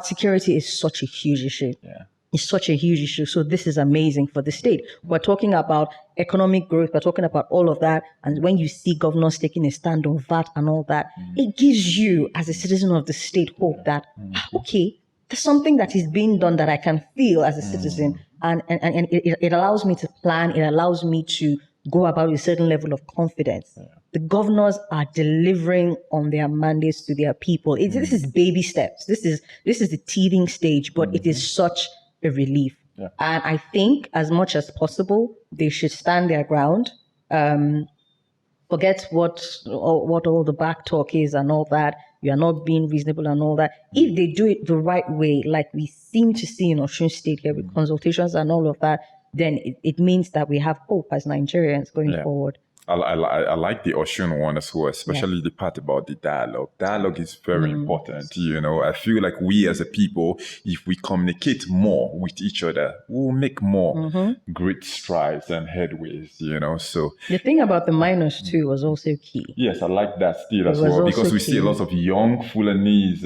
security is such a huge issue. Yeah. It's such a huge issue. So this is amazing for the state. We're talking about economic growth. We're talking about all of that. And when you see governors taking a stand on VAT and all that, it gives you, as a citizen of the state, hope that, okay, there's something that is being done that I can feel as a citizen. And it allows me to plan. It allows me to go about a certain level of confidence. Yeah. The governors are delivering on their mandates to their people. This is baby steps. This is the teething stage, but it is such a relief. Yeah. And I think as much as possible, they should stand their ground. Forget what all the back talk is and all that. You are not being reasonable and all that. If they do it the right way, like we seem to see in Osun State here with consultations and all of that, then it means that we have hope as Nigerians going forward. I like the Osun one as well, especially the part about the dialogue. Dialogue is very important. I feel like we as a people, if we communicate more with each other, we'll make more great strides and headways, So the thing about the minors too was also key. Yes, I like that still as well, because we see a lot of young Fulanese,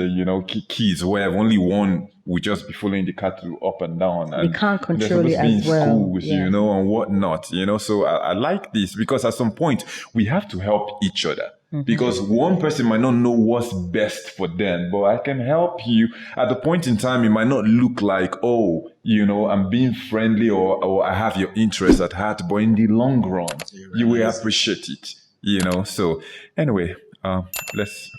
kids who have only one. We just be following the cattle up and down. And we can't control it as well. Schools, and whatnot, So I like this because at some point we have to help each other. Because one person might not know what's best for them, but I can help you. At the point in time, it might not look like, I'm being friendly or I have your interest at heart, but in the long run, you will appreciate it, So anyway, let's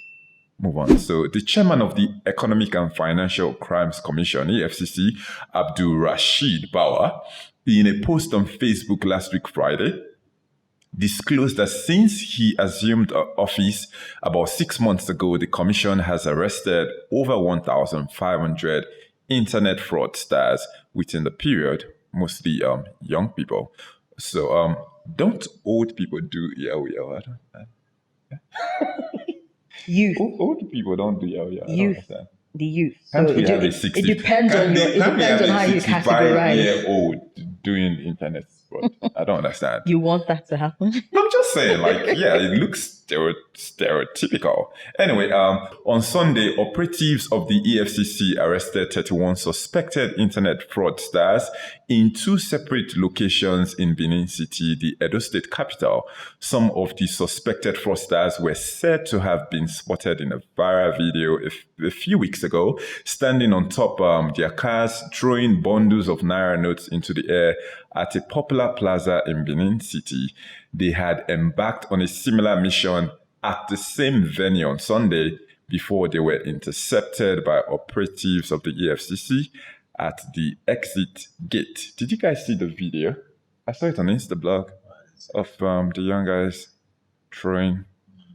move on. So the chairman of the Economic and Financial Crimes Commission, EFCC, Abdulrasheed Bawa, in a post on Facebook last week, Friday, disclosed that since he assumed office about 6 months ago, the commission has arrested over 1,500 internet fraudsters within the period, mostly young people. So don't old people do yahoo? Youth. Old people don't do yahoo. Youth. The youth. Can't we have a 60? It depends on how you categorize. Year-old doing the internet fraud. I don't understand. You want that to happen? I'm just saying, it looks stereotypical. Anyway, on Sunday, operatives of the EFCC arrested 31 suspected internet fraudsters in 2 separate locations in Benin City, the Edo State capital. Some of the suspected fraudsters were said to have been spotted in a viral video a few weeks ago, standing on top their cars, throwing bundles of Naira notes into the air at a popular plaza in Benin City. They had embarked on a similar mission at the same venue on Sunday before they were intercepted by operatives of the EFCC at the exit gate. Did you guys see the video? I saw it on Instablog of the young guys throwing.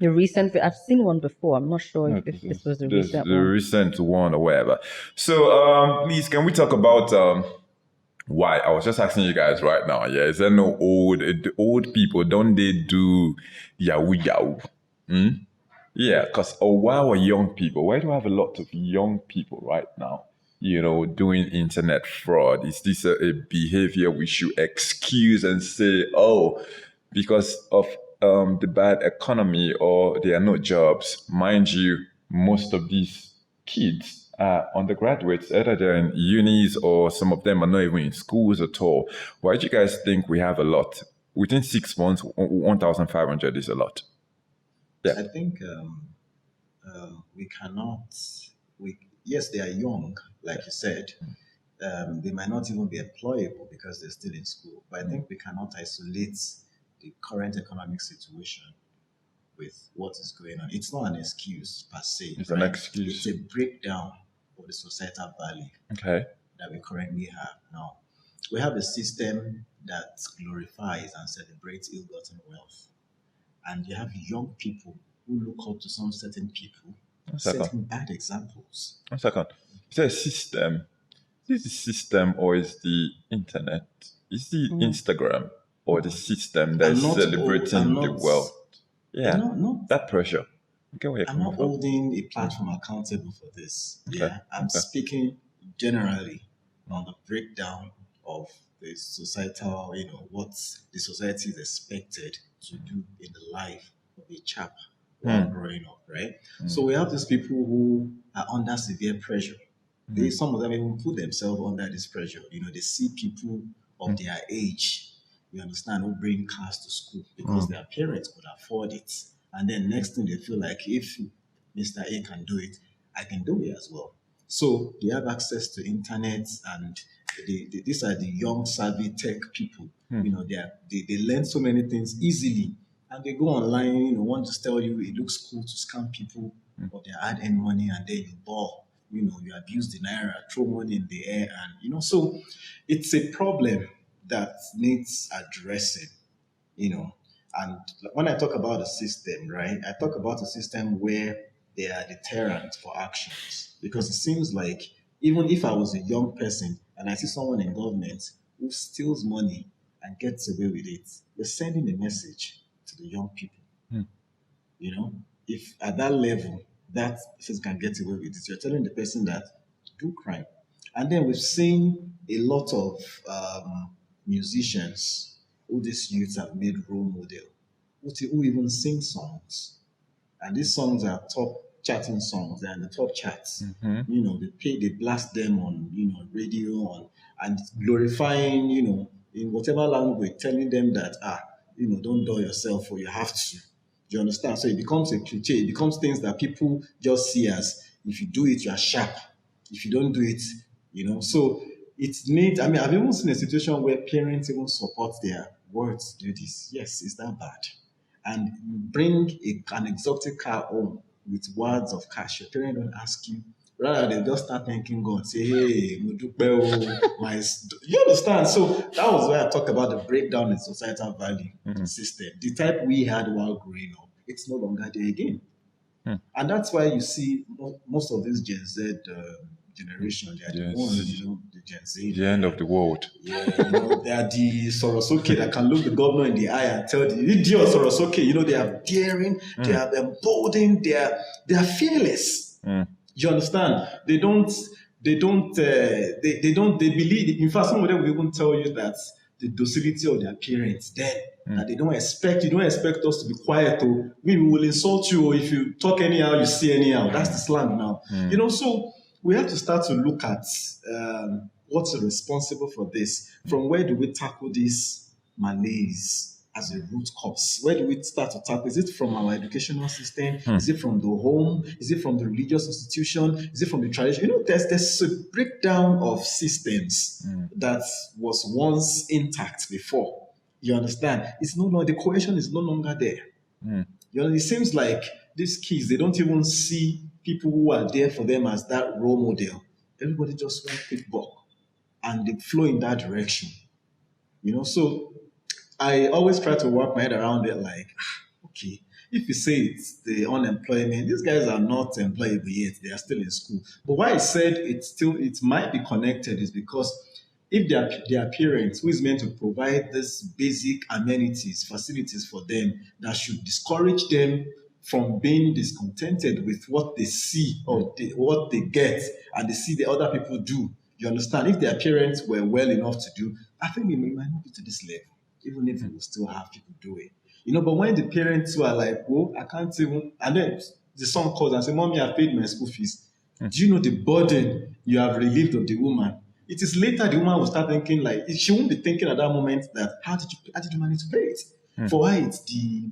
The recent, I've seen one before. I'm not sure if this was the recent one. The recent one or whatever. So please, can we talk about why? I was just asking you guys right now. Yeah, is there no old people? Don't they do yahoo? Yeah, because why are young people? Why do I have a lot of young people right now? Doing internet fraud. Is this a behavior we should excuse and say, because of the bad economy or there are no jobs? Mind you, most of these kids are undergraduates, either they're in unis or some of them are not even in schools at all. Why do you guys think we have a lot? Within 6 months, 1,500 is a lot. Yeah. I think we cannot. Yes, they are young, like you said. They might not even be employable because they're still in school. But I think we cannot isolate the current economic situation with what is going on. It's not an excuse per se. It's an excuse. It's a breakdown of the societal value that we currently have now. We have a system that glorifies and celebrates ill-gotten wealth. And you have young people who look up to some certain people, setting bad examples. 1 second. Is there a system? Is this the system or is the internet? Is the Instagram or the system that is celebrating the wealth? Yeah, that pressure. I'm not holding a platform accountable for this. Okay. Yeah, I'm speaking generally on the breakdown of the societal, what the society is expected to do in the life of a chap while growing up, right? So we have these people who are under severe pressure. Some of them even put themselves under this pressure. They see people of their age, you understand, who bring cars to school because their parents could afford it. And then next thing they feel like, if Mr. A can do it, I can do it as well. So they have access to internet, and these are the young, savvy tech people. They learn so many things easily, and they go online. Want to tell you it looks cool to scam people of their hard-earned money, and then you ball. You abuse the naira, throw money in the air, and so it's a problem that needs addressing. And when I talk about a system, right, I talk about a system where there are deterrents for actions. Because it seems like even if I was a young person and I see someone in government who steals money and gets away with it, we're sending a message to the young people. If at that level that person can get away with it, you're telling the person that do crime. And then we've seen a lot of musicians who these youths have made role model, who even sing songs. And these songs are top charting songs. They're in the top charts. They blast them on, radio, and glorifying, in whatever language, telling them that, don't dull yourself or you have to. Do you understand? So it becomes a cliche. It becomes things that people just see as, if you do it, you are sharp. If you don't do it, So it needs, I've even seen a situation where parents even support their words to do this. Yes, it's that bad. And you bring an exotic car home with words of cash. Your parents don't ask you. Rather, they just start thanking God. Say, hey, you understand? So that was why I talked about the breakdown in societal value system. The type we had while growing up, it's no longer there again. And that's why you see most of this Gen Z generation, they are the ones, the Gen Z. The end of the world. Yeah, they are the Sorosoke that can look the governor in the eye and tell the idiot Sorosoke, they are daring, they are emboldened, they are fearless. You understand? They believe, in fact, some of them will even tell you that the docility of their parents then, that you don't expect us to be quiet, or we will insult you, or if you talk anyhow, you see anyhow. That's the slang now. So we have to start to look at what's responsible for this. From where do we tackle this malaise as a root cause? Where do we start to tackle? Is it from our educational system? Is it from the home? Is it from the religious institution? Is it from the tradition? There's a breakdown of systems that was once intact before. You understand? It's no longer, the cohesion is no longer there. It seems like these kids, they don't even see people who are there for them as that role model. Everybody just wants quick buck, and they flow in that direction. So I always try to wrap my head around it like, okay, if you say it's the unemployment, these guys are not employable yet, they are still in school. But why I said it might be connected is because if their parents, who is meant to provide this basic amenities, facilities for them, that should discourage them from being discontented with what they see or what they get, and they see the other people do. You understand? If their parents were well enough to do, I think it might not be to this level, even if we will still have people do it. But when the parents who are like, oh, I can't even, and then the son calls and says, Mommy, I've paid my school fees. Do you know the burden you have relieved of the woman? It is later the woman will start thinking, like, she won't be thinking at that moment that, how did you manage to pay it? For her, it's the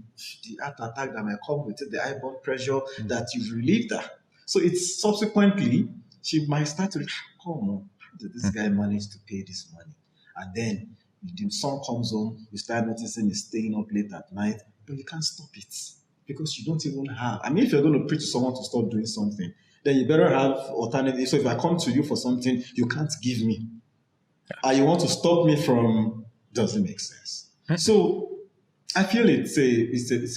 heart attack that might come with it, the high blood pressure that you've relieved her. So it's subsequently, she might start to, come on, how did this guy manage to pay this money? And then the son comes home, you start noticing he's staying up late at night, but you can't stop it because you don't even have. If you're going to preach to someone to stop doing something, then you better have alternatives. So if I come to you for something you can't give me, and you want to stop me from, doesn't make sense. So I feel it's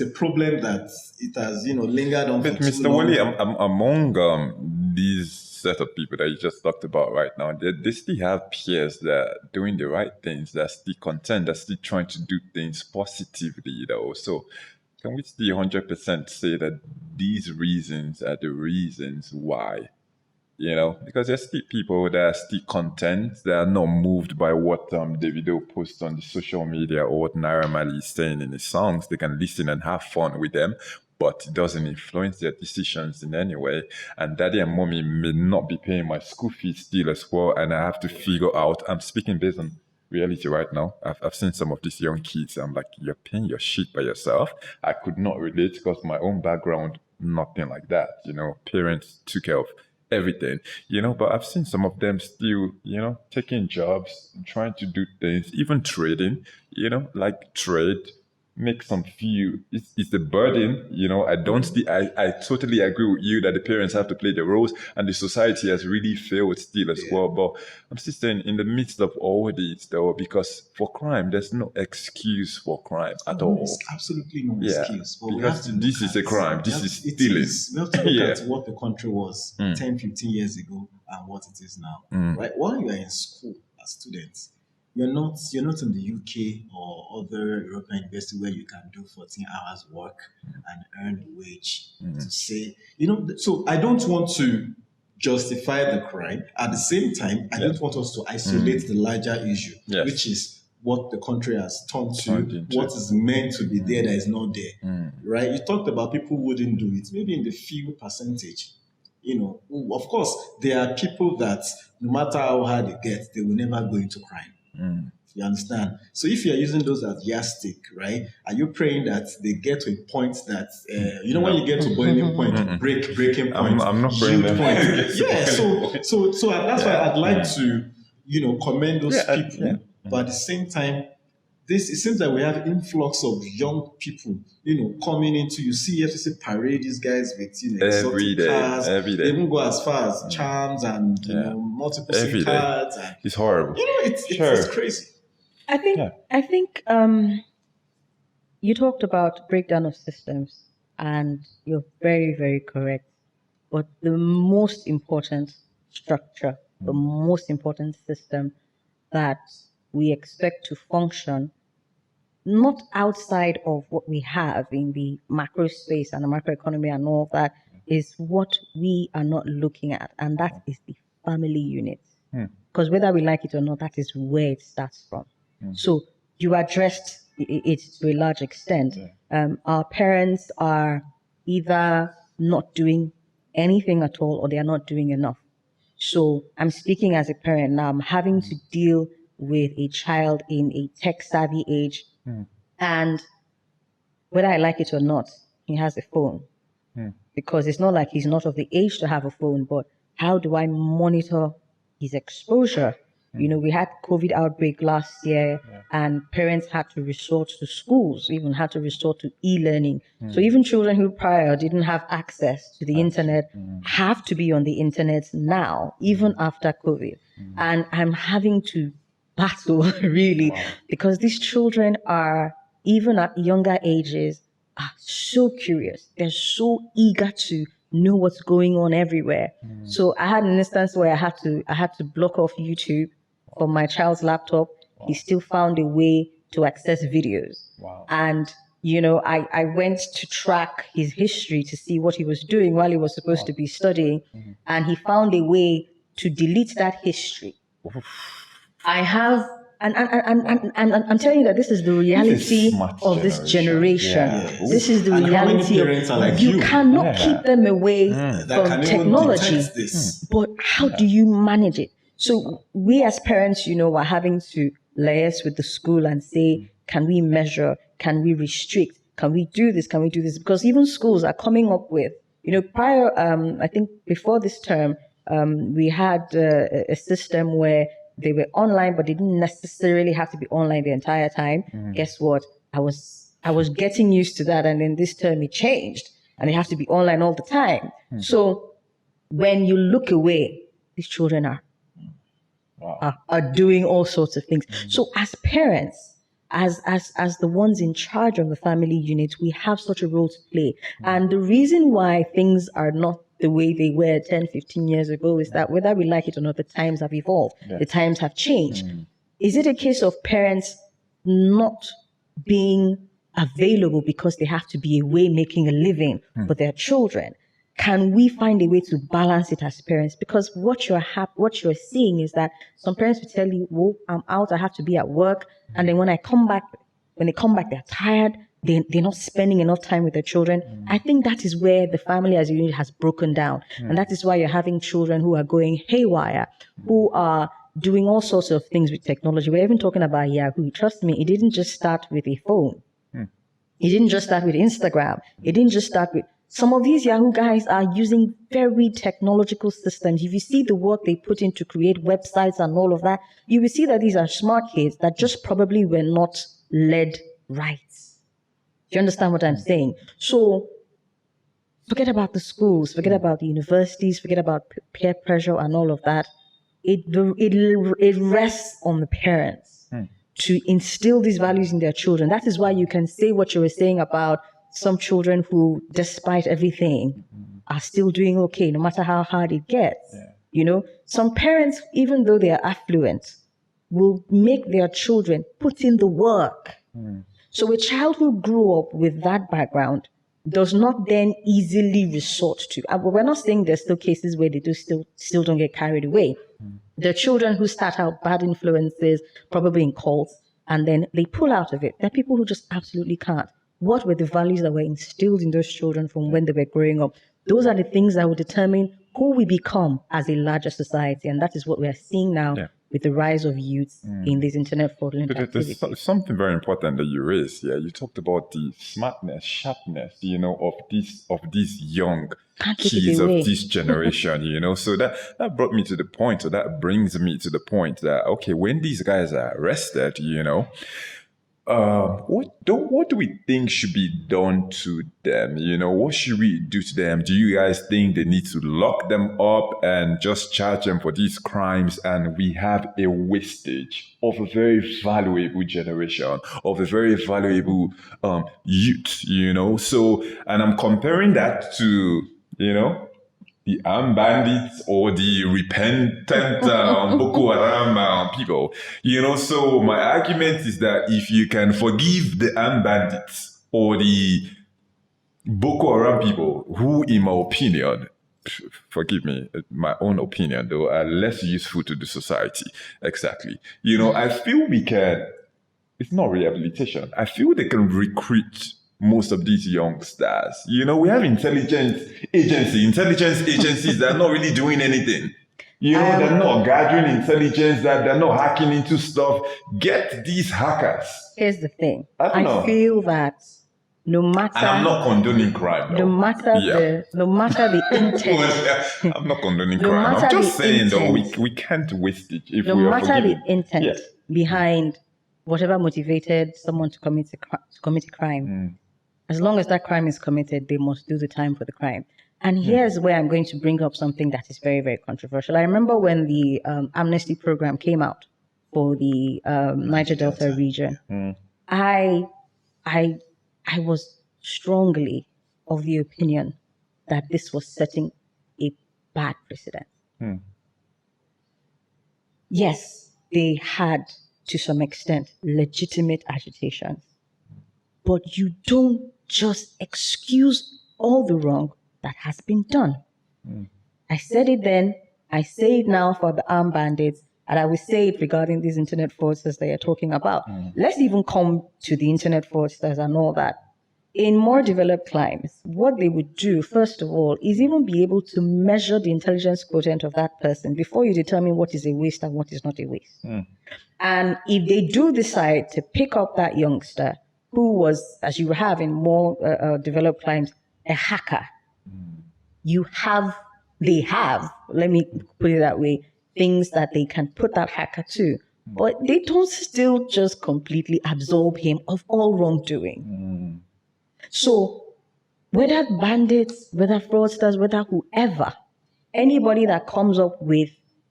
a problem that it has lingered on. But for too Mr. long. Wally, among these set of people that you just talked about right now, they still have peers that are doing the right things, that are still content, that are still trying to do things positively, So can we still 100% say that these reasons are the reasons why because there's still people that are still content, that are not moved by what Davido posts on the social media or what Naira Marley is saying in his songs. They can listen and have fun with them, but it doesn't influence their decisions in any way. And daddy and mommy may not be paying my school fees still as well, and I have to figure out, I'm speaking based on reality right now. I've seen some of these young kids. I'm like, you're paying your shit by yourself. I could not relate because my own background, nothing like that. Parents took care of everything, but I've seen some of them still, taking jobs, trying to do things, even trading, like trade, make some feel it's a burden. I totally agree with you that the parents have to play their roles and the society has really failed still as well. But I'm still saying in the midst of all this though, because for crime there's no excuse for crime at all. There's absolutely no excuse. But because this is a crime. This is stealing. We have to look at what the country was 10, 15 years ago and what it is now. Right? While you are in school as students, you're not in the UK or other European university where you can do 14 hours work and earn a wage to say, so I don't want to justify the crime. At the same time, I don't want us to isolate the larger issue, which is what the country has turned to, what is meant to be there that is not there, right? You talked about people who wouldn't do it, maybe in the few percentage. Of course, there are people that no matter how hard it gets, they will never go into crime. You understand? So if you're using those as yardstick, right? Are you praying that they get to a point that when you get to boiling point, breaking point, I'm not praying them. So that's why I'd like to commend those people, but at the same time, it seems like we have influx of young people, coming into. You see EFCC parade these guys with every day, cars. They even go as far as charms and multiple SIM cards. And, it's horrible. It's crazy. I think you talked about breakdown of systems, and you're very, very correct. But the most important structure, the most important system that we expect to function, not outside of what we have in the macro space and the macroeconomy and all that, is what we are not looking at, and that is the family unit. Because whether we like it or not, that is where it starts from. So you addressed it to a large extent. Our parents are either not doing anything at all or they are not doing enough. So I'm speaking as a parent now. I'm having to deal with a child in a tech-savvy age, and whether I like it or not, he has a phone. Because it's not like he's not of the age to have a phone, but how do I monitor his exposure? We had COVID outbreak last year, and parents had to resort to schools, even had to resort to e-learning. So even children who prior didn't have access to the internet have to be on the internet now, even after COVID. And I'm having to battle really, because these children are, even at younger ages, are so curious. They're so eager to know what's going on everywhere. So I had an instance where I had to block off YouTube from my child's laptop. He still found a way to access videos. And I went to track his history to see what he was doing while he was supposed to be studying, and he found a way to delete that history. I have, and I'm telling you that this is the reality of this generation. This is the reality of you cannot keep them away from technology. But how do you manage it? So we as parents, are having to liaise with the school and say, can we measure? Can we restrict? Can we do this? Can we do this? Because even schools are coming up with, prior, I think before this term, we had a system where they were online, but they didn't necessarily have to be online the entire time. Guess what? I was getting used to that, and then this term it changed, and they have to be online all the time. So when you look away, these children are doing all sorts of things. So as parents, as the ones in charge of the family unit, we have such a role to play. And the reason why things are not the way they were 10, 15 years ago is that whether we like it or not, the times have evolved. The times have changed. Is it a case of parents not being available because they have to be away making a living for their children? can we find a way to balance it as parents? Because what you're seeing is that some parents will tell you, "Well, I'm out. I have to be at work." And then when they come back, they're tired. They're not spending enough time with their children. I think that is where the family as a unit has broken down. And that is why you're having children who are going haywire, who are doing all sorts of things with technology. We're even talking about Yahoo. Trust me, it didn't just start with a phone. It didn't just start with Instagram. It didn't just start with... Some of these Yahoo guys are using very technological systems. If you see the work they put in to create websites and all of that, you will see that these are smart kids that just probably were not led right. Do you understand what I'm saying? So forget about the schools, forget about the universities, forget about peer pressure and all of that. It rests on the parents to instill these values in their children. That is why you can say what you were saying about some children who, despite everything, are still doing okay, no matter how hard it gets. You know, some parents, even though they are affluent, will make their children put in the work. So a child who grew up with that background does not then easily resort to. We're not saying there's still cases where they still don't get carried away. There are children who start out bad influences, probably in cults, and then they pull out of it. There are people who just absolutely can't. What were the values that were instilled in those children from when they were growing up? Those are the things that will determine who we become as a larger society. And that is what we are seeing now with the rise of youth in these internet fraudulent activities. There's something very important that you raised. Yeah, you talked about the smartness, sharpness, you know, of these young kids of this generation, you know. So that brought me to the point, or that brings me to the point that, okay, when these guys are arrested, you know, what do we think should be done to them? You know, what should we do to them? Do you guys think they need to lock them up and just charge them for these crimes? And we have a wastage of a very valuable generation, of a very valuable youth, you know? So, and I'm comparing that to, you know, the armed bandits or the repentant Boko Haram people. You know, so my argument is that if you can forgive the armed bandits or the Boko Haram people, who, in my opinion, forgive me, my own opinion, though, are less useful to the society. Exactly. You know, I feel we can, it's not rehabilitation. I feel they can recruit most of these youngsters. You know, we have intelligence agencies that are not really doing anything. You know, they're not gathering intelligence, that they're not hacking into stuff. Get these hackers. Here's the thing. I feel that no matter... And I'm not condoning crime, no matter the intent... I'm not condoning crime. I'm just saying, though, we can't waste it if no we are matter forgiving. the intent behind whatever motivated someone to commit a crime. As long as that crime is committed, they must do the time for the crime. And here's where I'm going to bring up something that is very, very controversial. I remember when the amnesty program came out for the Niger Delta region, I was strongly of the opinion that this was setting a bad precedent. Yes, they had, to some extent, legitimate agitations, but you don't just excuse all the wrong that has been done. I said it then, I say it now for the armed bandits, and I will say it regarding these internet fraudsters that you're talking about. Let's even come to the internet fraudsters and all that. In more developed climes, what they would do, first of all, is even be able to measure the intelligence quotient of that person before you determine what is a waste and what is not a waste. And if they do decide to pick up that youngster who was, as you have in more developed climes, a hacker, they have, let me put it that way, things that they can put that hacker to. But they don't still just completely absolve him of all wrongdoing. So whether bandits, whether fraudsters, whether whoever, anybody that comes up with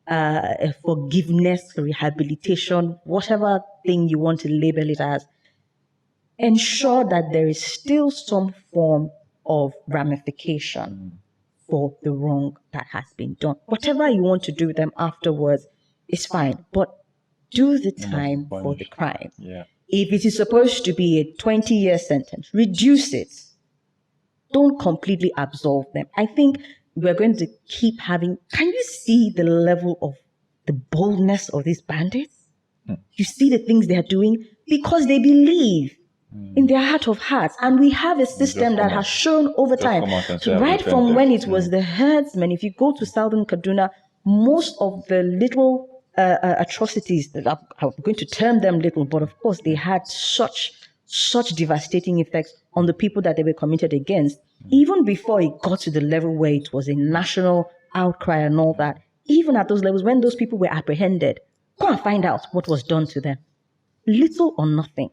a forgiveness, rehabilitation, whatever thing you want to label it as, ensure that there is still some form of ramification for the wrong that has been done. Whatever you want to do with them afterwards is fine, but do the time for the crime. If it is supposed to be a 20-year sentence, reduce it. don't completely absolve them. I think we're going to keep having. Can you see the level of the boldness of these bandits? You see the things they are doing because they believe in their heart of hearts. And we have a system that has shown over time, right from when it was the herdsmen. If you go to southern Kaduna, most of the little atrocities, that I'm going to term them little, but of course they had such devastating effects on the people that they were committed against, even before it got to the level where it was a national outcry and all that. Even at those levels, when those people were apprehended, go and find out what was done to them. Little or nothing.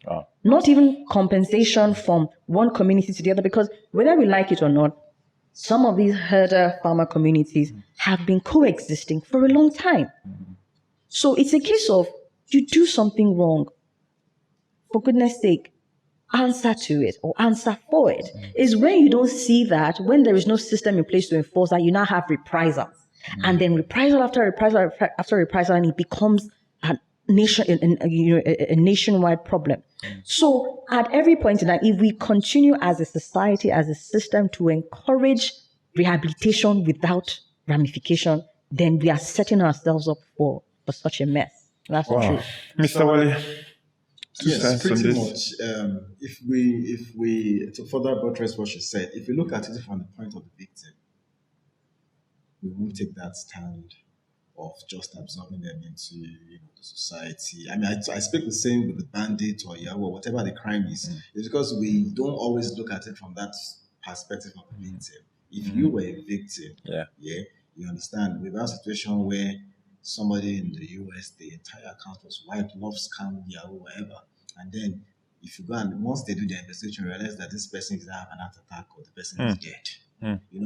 Oh. Not even compensation from one community to the other, because whether we like it or not, some of these herder farmer communities have been coexisting for a long time. So it's a case of you do something wrong, for goodness sake, answer to it or answer for it. Is when you don't see that, when there is no system in place to enforce that, you now have reprisals. And then reprisal after reprisal after reprisal, and it becomes a nationwide problem. So at every point in time, if we continue as a society, as a system, to encourage rehabilitation without ramification, then we are setting ourselves up for such a mess. That's the truth. Mr. Wale, yes, pretty much. If we to further buttress what she said, if you look at it from the point of the victim, we won't take that stand of just absorbing them into the society. I mean, I speak the same with the bandit or Yahoo, or whatever the crime is. It's because we don't always look at it from that perspective of the victim. If you were a victim, you understand. We have a situation where somebody in the US, the entire account was wiped, love scam, Yahoo, whatever, and then if you go and once they do their investigation, realize that this person is having an heart attack or the person is dead.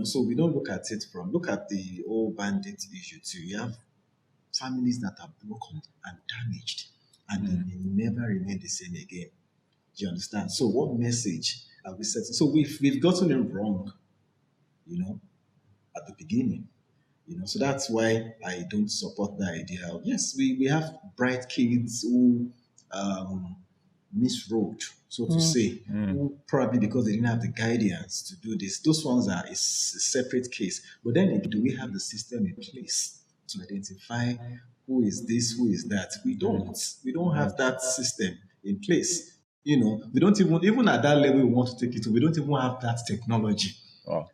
So we don't look at it look at the old bandit issue too. You have families that are broken and damaged, and they may never remain the same again. Do you understand? So what message are we setting? So we've gotten it wrong, at the beginning. So that's why I don't support the idea of, yes, we have bright kids who misrode, so to say, who probably because they didn't have the guidance to do this. Those ones are a separate case. But then do we have the system in place to identify who is this, who is that? We don't. We don't have that system in place. We don't even at that level we want to take it to, we don't even have that technology.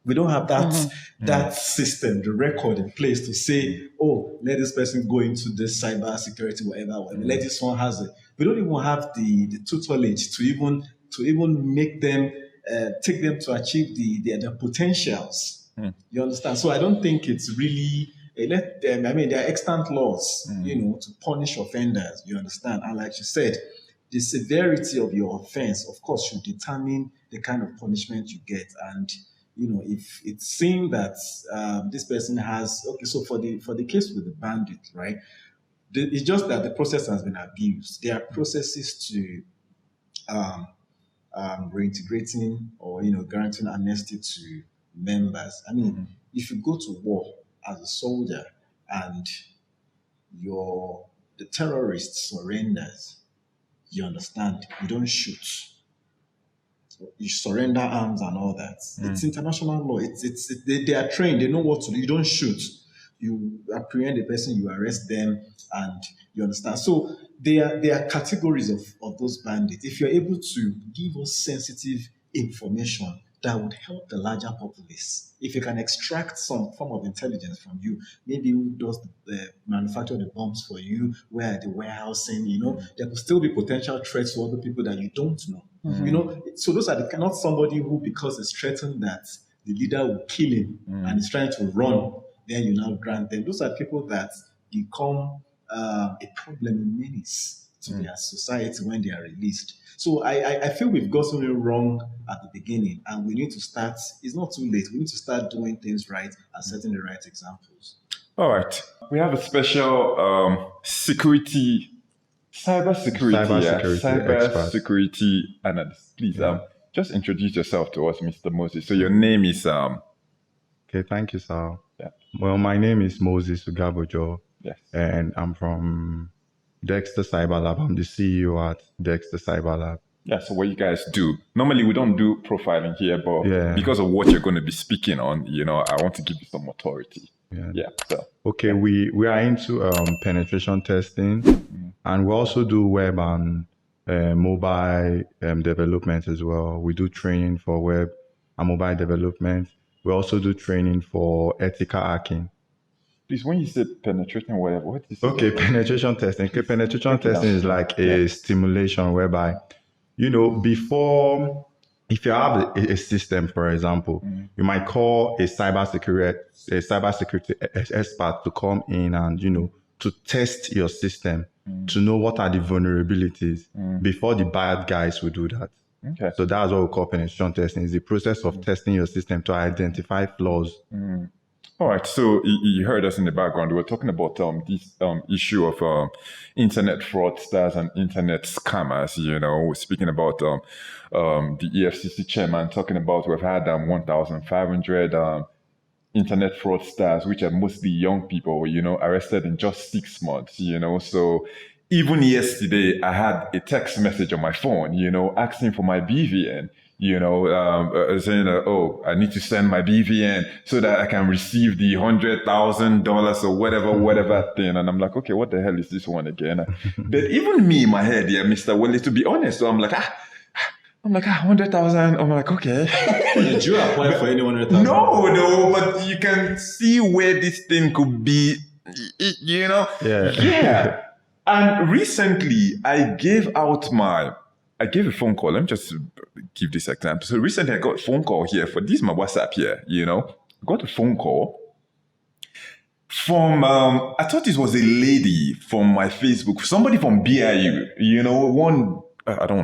We don't have that system, the record in place to say, oh, let this person go into this cyber security, whatever. Let this one has it. We don't even have the tutelage to even make them take them to achieve their potentials. You understand? So I don't think it's really let them. I mean, there are extant laws, to punish offenders. You understand? And like you said, the severity of your offense, of course, should determine the kind of punishment you get. And if it's seen that this person has, so for the case with the bandit, right? It's just that the process has been abused. There are processes to reintegrating or granting amnesty to members. I mean, if you go to war as a soldier and the terrorist surrenders, you understand, you don't shoot. You surrender arms and all that. It's international law. They are trained. They know what to do. You don't shoot. You apprehend the person. You arrest them, and you understand. So there are categories of those bandits. If you're able to give us sensitive information that would help the larger populace, if you can extract some form of intelligence from you, maybe who does the manufacture the bombs for you, where the warehousing, there could still be potential threats to other people that you don't know. So those are not somebody who, because it's threatened that the leader will kill him and is trying to run, then you now grant them. Those are people that become a problem in menace to their society when they are released. So I feel we've gotten it wrong at the beginning, and we need to start. It's not too late. We need to start doing things right and setting the right examples. All right. We have a special cybersecurity analyst. Please, just introduce yourself to us, Mr. Moses. So your name is Okay, thank you, sir. Yeah. Well, my name is Moses Ugabojo. Yes. And I'm from Dexter Cyber Lab. I'm the CEO at Dexter Cyber Lab. Yeah, so what you guys do. Normally, we don't do profiling here, but because of what you're going to be speaking on, I want to give you some authority. Yeah. So okay, we are into penetration testing, and we also do web and mobile development as well. We do training for web and mobile development. We also do training for ethical hacking. Please, when you say penetrating whatever, what is it? Okay, penetration testing. Okay, penetration testing is like a stimulation whereby, before, if you have a system, for example, you might call a cybersecurity expert to come in and, to test your system, to know what are the vulnerabilities before the bad guys will do that. Okay. So that's what we call penetration testing. It's the process of testing your system to identify flaws. All right, so you heard us in the background. We were talking about this issue of internet fraudsters and internet scammers. We're speaking about the EFCC Chairman talking about we've had 1,500 internet fraudsters, which are mostly young people, arrested in just 6 months. So even yesterday, I had a text message on my phone, asking for my BVN. Saying, I need to send my BVN so that I can receive the $100,000 or whatever thing. And I'm like, okay, what the hell is this one again? But even me in my head, Mr. Willie, to be honest, so I'm like, 100,000. I'm like, okay. Did you apply for any 100,000? No, but you can see where this thing could be, Yeah. And recently, I gave a phone call. Let me just give this example. So recently I got a phone call here this is my WhatsApp here, I got a phone call from, I thought this was a lady from my Facebook, somebody from BIU, I don't want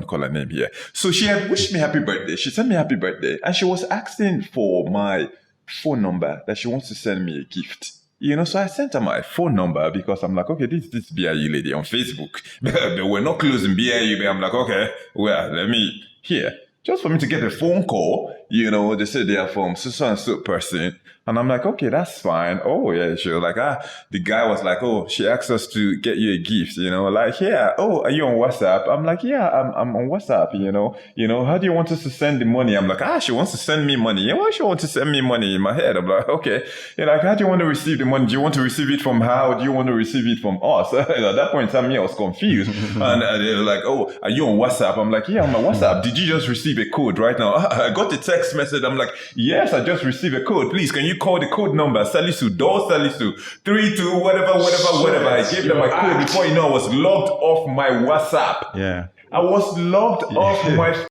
to call her name here. So she had wished me happy birthday. She sent me happy birthday and she was asking for my phone number that she wants to send me a gift. So I sent her my phone number because I'm like, okay, this BIU lady on Facebook. But we're not closing BIU. But I'm like, okay, well, let me here. Just for me to get a phone call, they said they are from so and so person. And I'm like, okay, that's fine. Oh, yeah, sure. Like, the guy was like, oh, she asked us to get you a gift, like, yeah. Oh, are you on WhatsApp? I'm like, yeah, I'm on WhatsApp, how do you want us to send the money? I'm like, she wants to send me money. Yeah, why she want to send me money in my head? I'm like, okay. Like, how do you want to receive the money? Do you want to receive it from her or do you want to receive it from us? At that point in time, I was confused. And they were like, oh, are you on WhatsApp? I'm like, yeah, I'm on WhatsApp. Did you just receive a code right now? I got the text message. I'm like, yes, I just received a code. Please, can you call the code number? Salisu, 32, whatever. I gave them my code before I was logged off my WhatsApp. Yeah. I was logged off my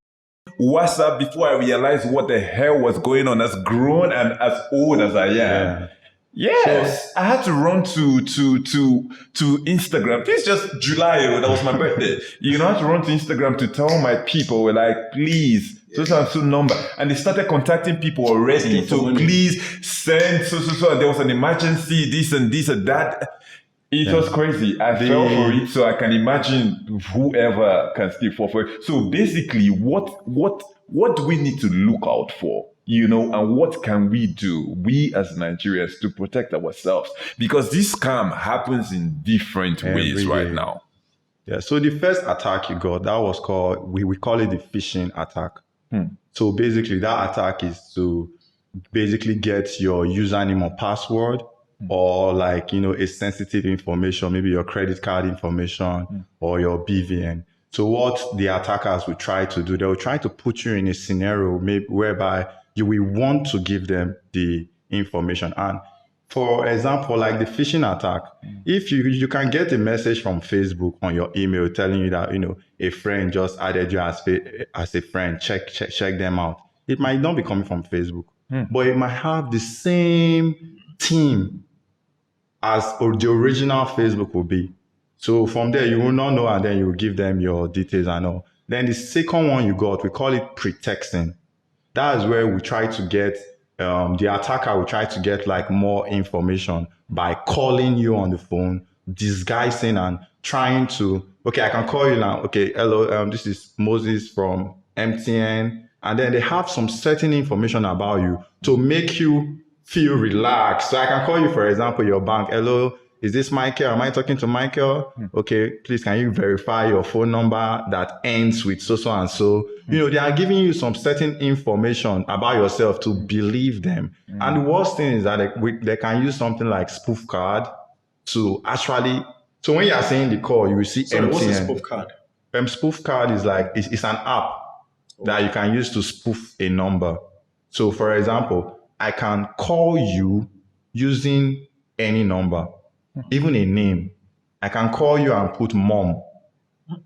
WhatsApp before I realized what the hell was going on, as grown and as old as I am. Yeah. Yes, so I had to run to Instagram. This is just July, that was my birthday. I had to run to Instagram to tell my people, like, please, so number. And they started contacting people already. So please send so. There was an emergency, this and that. It was crazy. I fell for it, so I can imagine whoever can still fall for it. So basically, what do we need to look out for? And what can we do, we as Nigerians, to protect ourselves? Because this scam happens in different ways right now. Yeah, so the first attack you got, that was called, we call it the phishing attack. So basically that attack is to basically get your username or password or a sensitive information, maybe your credit card information or your BVN. So what the attackers will try to do, they will try to put you in a scenario whereby you will want to give them the information. And for example, like the phishing attack, if you can get a message from Facebook on your email telling you that, a friend just added you as a friend, check them out. It might not be coming from Facebook, but it might have the same theme as the original Facebook will be. So from there, you will not know, and then you will give them your details and all. Then the second one you got, we call it pretexting. That is where we try to get, the attacker will try to get like more information by calling you on the phone, disguising and trying to, okay, I can call you now. Okay, hello, this is Moses from MTN. And then they have some certain information about you to make you feel relaxed. So I can call you, for example, your bank. Hello, is this Michael? Am I talking to Michael? Okay, please, can you verify your phone number that ends with so and so? They are giving you some certain information about yourself to believe them. And the worst thing is that they can use something like spoof card to actually. So when you are saying the call, you will see Sorry, MTN. what's a spoof card? Spoof card is like it's an app that you can use to spoof a number. So, for example, I can call you using any number, even a name. I can call you and put mom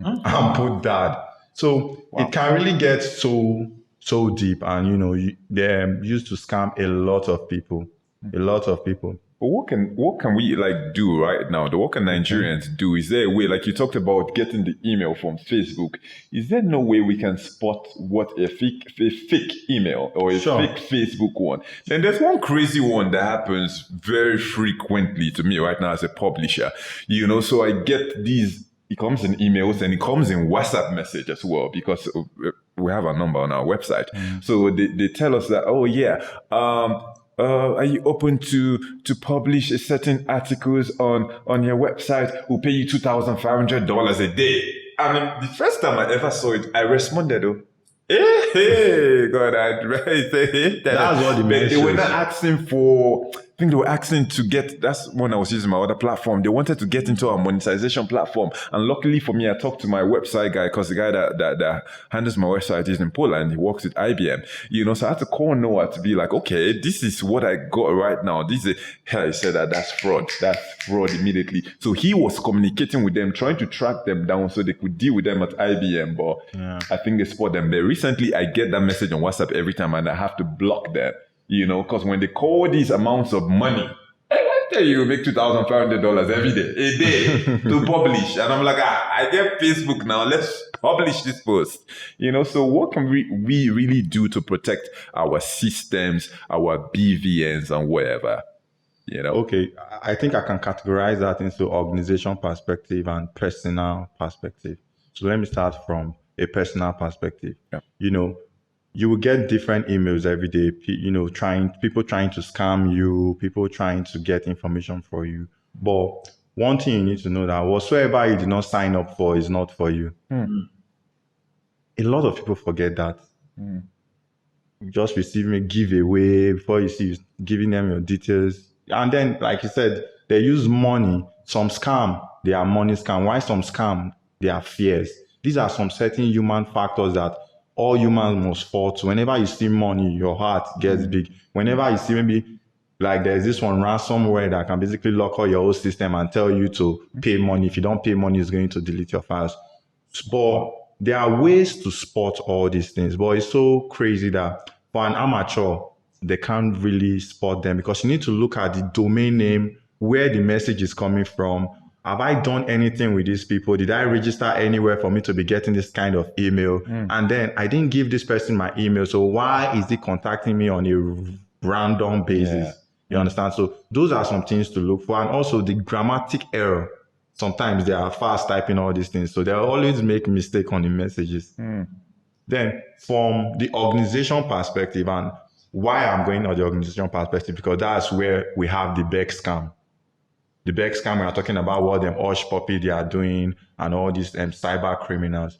and put dad. So it can really get so deep, and they're used to scam a lot of people. But what can we do right now? What can Nigerians do? Is there a way, like you talked about getting the email from Facebook? Is there no way we can spot what a fake email or a fake Facebook one? Then there's one crazy one that happens very frequently to me right now as a publisher. So I get these. It comes in emails and it comes in WhatsApp message as well, because we have a number on our website. So they tell us that, oh yeah, are you open to publish a certain articles on your website? We'll pay you $2,500 a day. And the first time I ever saw it, I responded, hey, God, That's what they were not asking for. I think they were asking to get. That's when I was using my other platform. They wanted to get into our monetization platform, and luckily for me, I talked to my website guy, because the guy that handles my website is in Poland. He works with IBM. So I had to call Noah to be like, okay, this is what I got right now. This is hell. He said that's fraud. That's fraud immediately. So he was communicating with them, trying to track them down so they could deal with them at IBM. But I think they spot them there. Recently, I get that message on WhatsApp every time, and I have to block them. Because when they call these amounts of money, I tell you make $2,500 every day, a day to publish. And I'm like, I get Facebook now. Let's publish this post. So what can we really do to protect our systems, our BVNs and whatever? Okay, I think I can categorize that into organization perspective and personal perspective. So let me start from a personal perspective. Yeah. You will get different emails every day, people trying to scam you, people trying to get information for you. But one thing you need to know that whatsoever you did not sign up for is not for you. A lot of people forget that. Just receiving a giveaway before you see you giving them your details. And then, like you said, they use money. Some scam, they are money scam. Why some scam? They are fears. These are some certain human factors that all humans must fall to. Whenever you see money, your heart gets big. Whenever you see maybe like there's this one ransomware that can basically lock all your whole system and tell you to pay money. If you don't pay money, it's going to delete your files. But there are ways to spot all these things. But it's so crazy that for an amateur, they can't really spot them, because you need to look at the domain name, where the message is coming from. Have I done anything with these people? Did I register anywhere for me to be getting this kind of email? And then I didn't give this person my email. So why is he contacting me on a random basis? You understand? So those are some things to look for. And also the grammatic error. Sometimes they are fast typing all these things. So they'll always make mistake on the messages. Then from the organization perspective, and why I'm going on the organization perspective, because that's where we have the Beck scam. The Beck scam, we are talking about what them hush puppy they are doing and all these cyber criminals.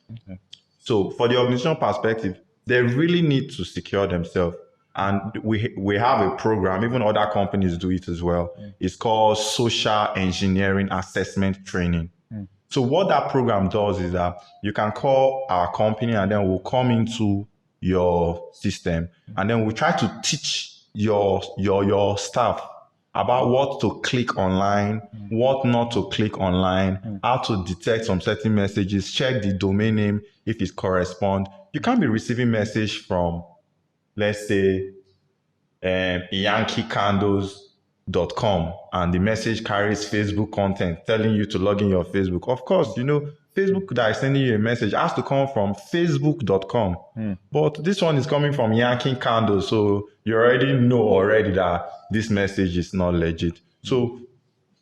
So for the organization perspective, they really need to secure themselves. And we have a program, even other companies do it as well. It's called Social Engineering Assessment Training. So what that program does is that you can call our company and then we'll come into your system and then we'll try to teach your staff about what to click online, what not to click online, how to detect some certain messages, check the domain name if it corresponds. You can't be receiving message from, let's say, yankeecandles.com and the message carries Facebook content telling you to log in your Facebook. Of course, Facebook that is sending you a message has to come from facebook.com. But this one is coming from Yankee Candles. So you already know that this message is not legit. So,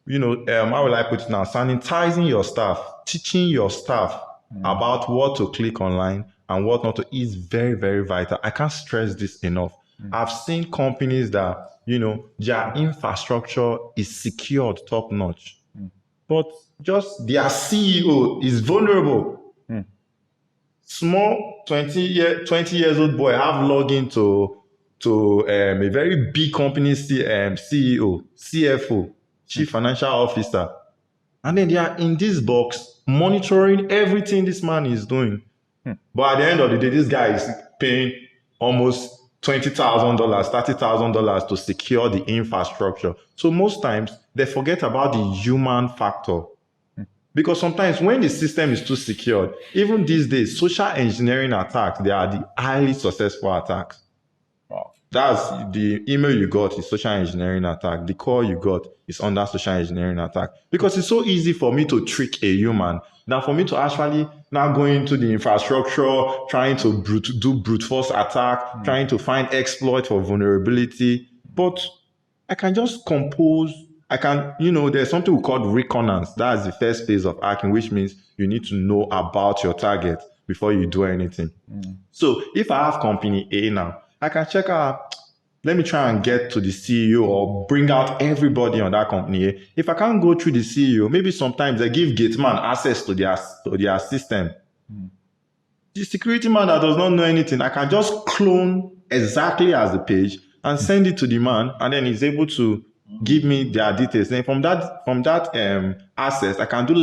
how will I put it now? Sanitizing your staff, teaching your staff about what to click online and what not to is very, very vital. I can't stress this enough. I've seen companies that, their infrastructure is secured top notch. but just their CEO is vulnerable. Small 20 years old boy have login to a very big company CEO, CFO, Chief Financial Officer. And then they are in this box monitoring everything this man is doing. But at the end of the day, this guy is paying almost $20,000, $30,000 to secure the infrastructure. So most times they forget about the human factor. Because sometimes when the system is too secured, even these days, social engineering attacks, they are the highly successful attacks. Wow. That's the email you got is social engineering attack. The call you got is under social engineering attack. Because it's so easy for me to trick a human than for me to actually now go into the infrastructure, trying to do brute force attack, trying to find exploit for vulnerability. But I can just compose. There's something we call reconnaissance. That's the first phase of hacking, which means you need to know about your target before you do anything. So if I have company A now, I can check out, let me try and get to the CEO or bring out everybody on that company A. If I can't go through the CEO, maybe sometimes they give gateman access to their system. The security man that does not know anything, I can just clone exactly as the page and send it to the man, and then he's able to give me their details. Then from that access, I can do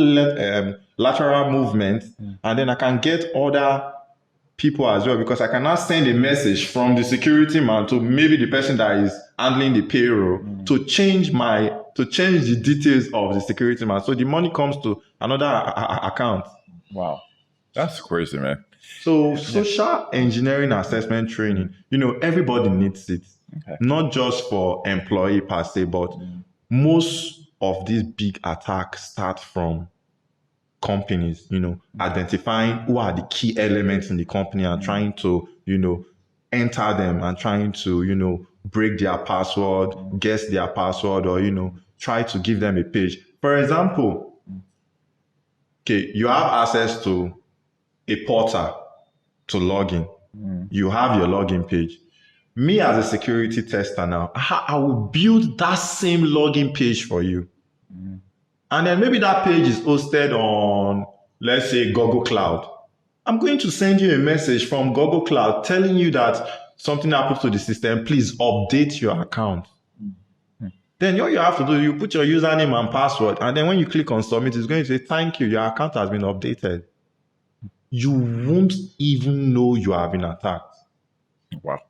lateral movement, and then I can get other people as well, because I can now send a message from the security man to maybe the person that is handling the payroll to change the details of the security man. So the money comes to another account. Wow. That's crazy, man. So social engineering assessment training, everybody needs it. Okay. Not just for employee per se, but most of these big attacks start from companies, identifying who are the key elements in the company and trying to, enter them and trying to, break their password, guess their password, or, try to give them a page. For example, you have access to a portal to log in. You have your login page. Me as a security tester now, I will build that same login page for you. And then maybe that page is hosted on, let's say, Google Cloud. I'm going to send you a message from Google Cloud telling you that something happened to the system. Please update your account. Then all you have to do, you put your username and password. And then when you click on submit, it's going to say, thank you, your account has been updated. You won't even know you have been attacked. Wow.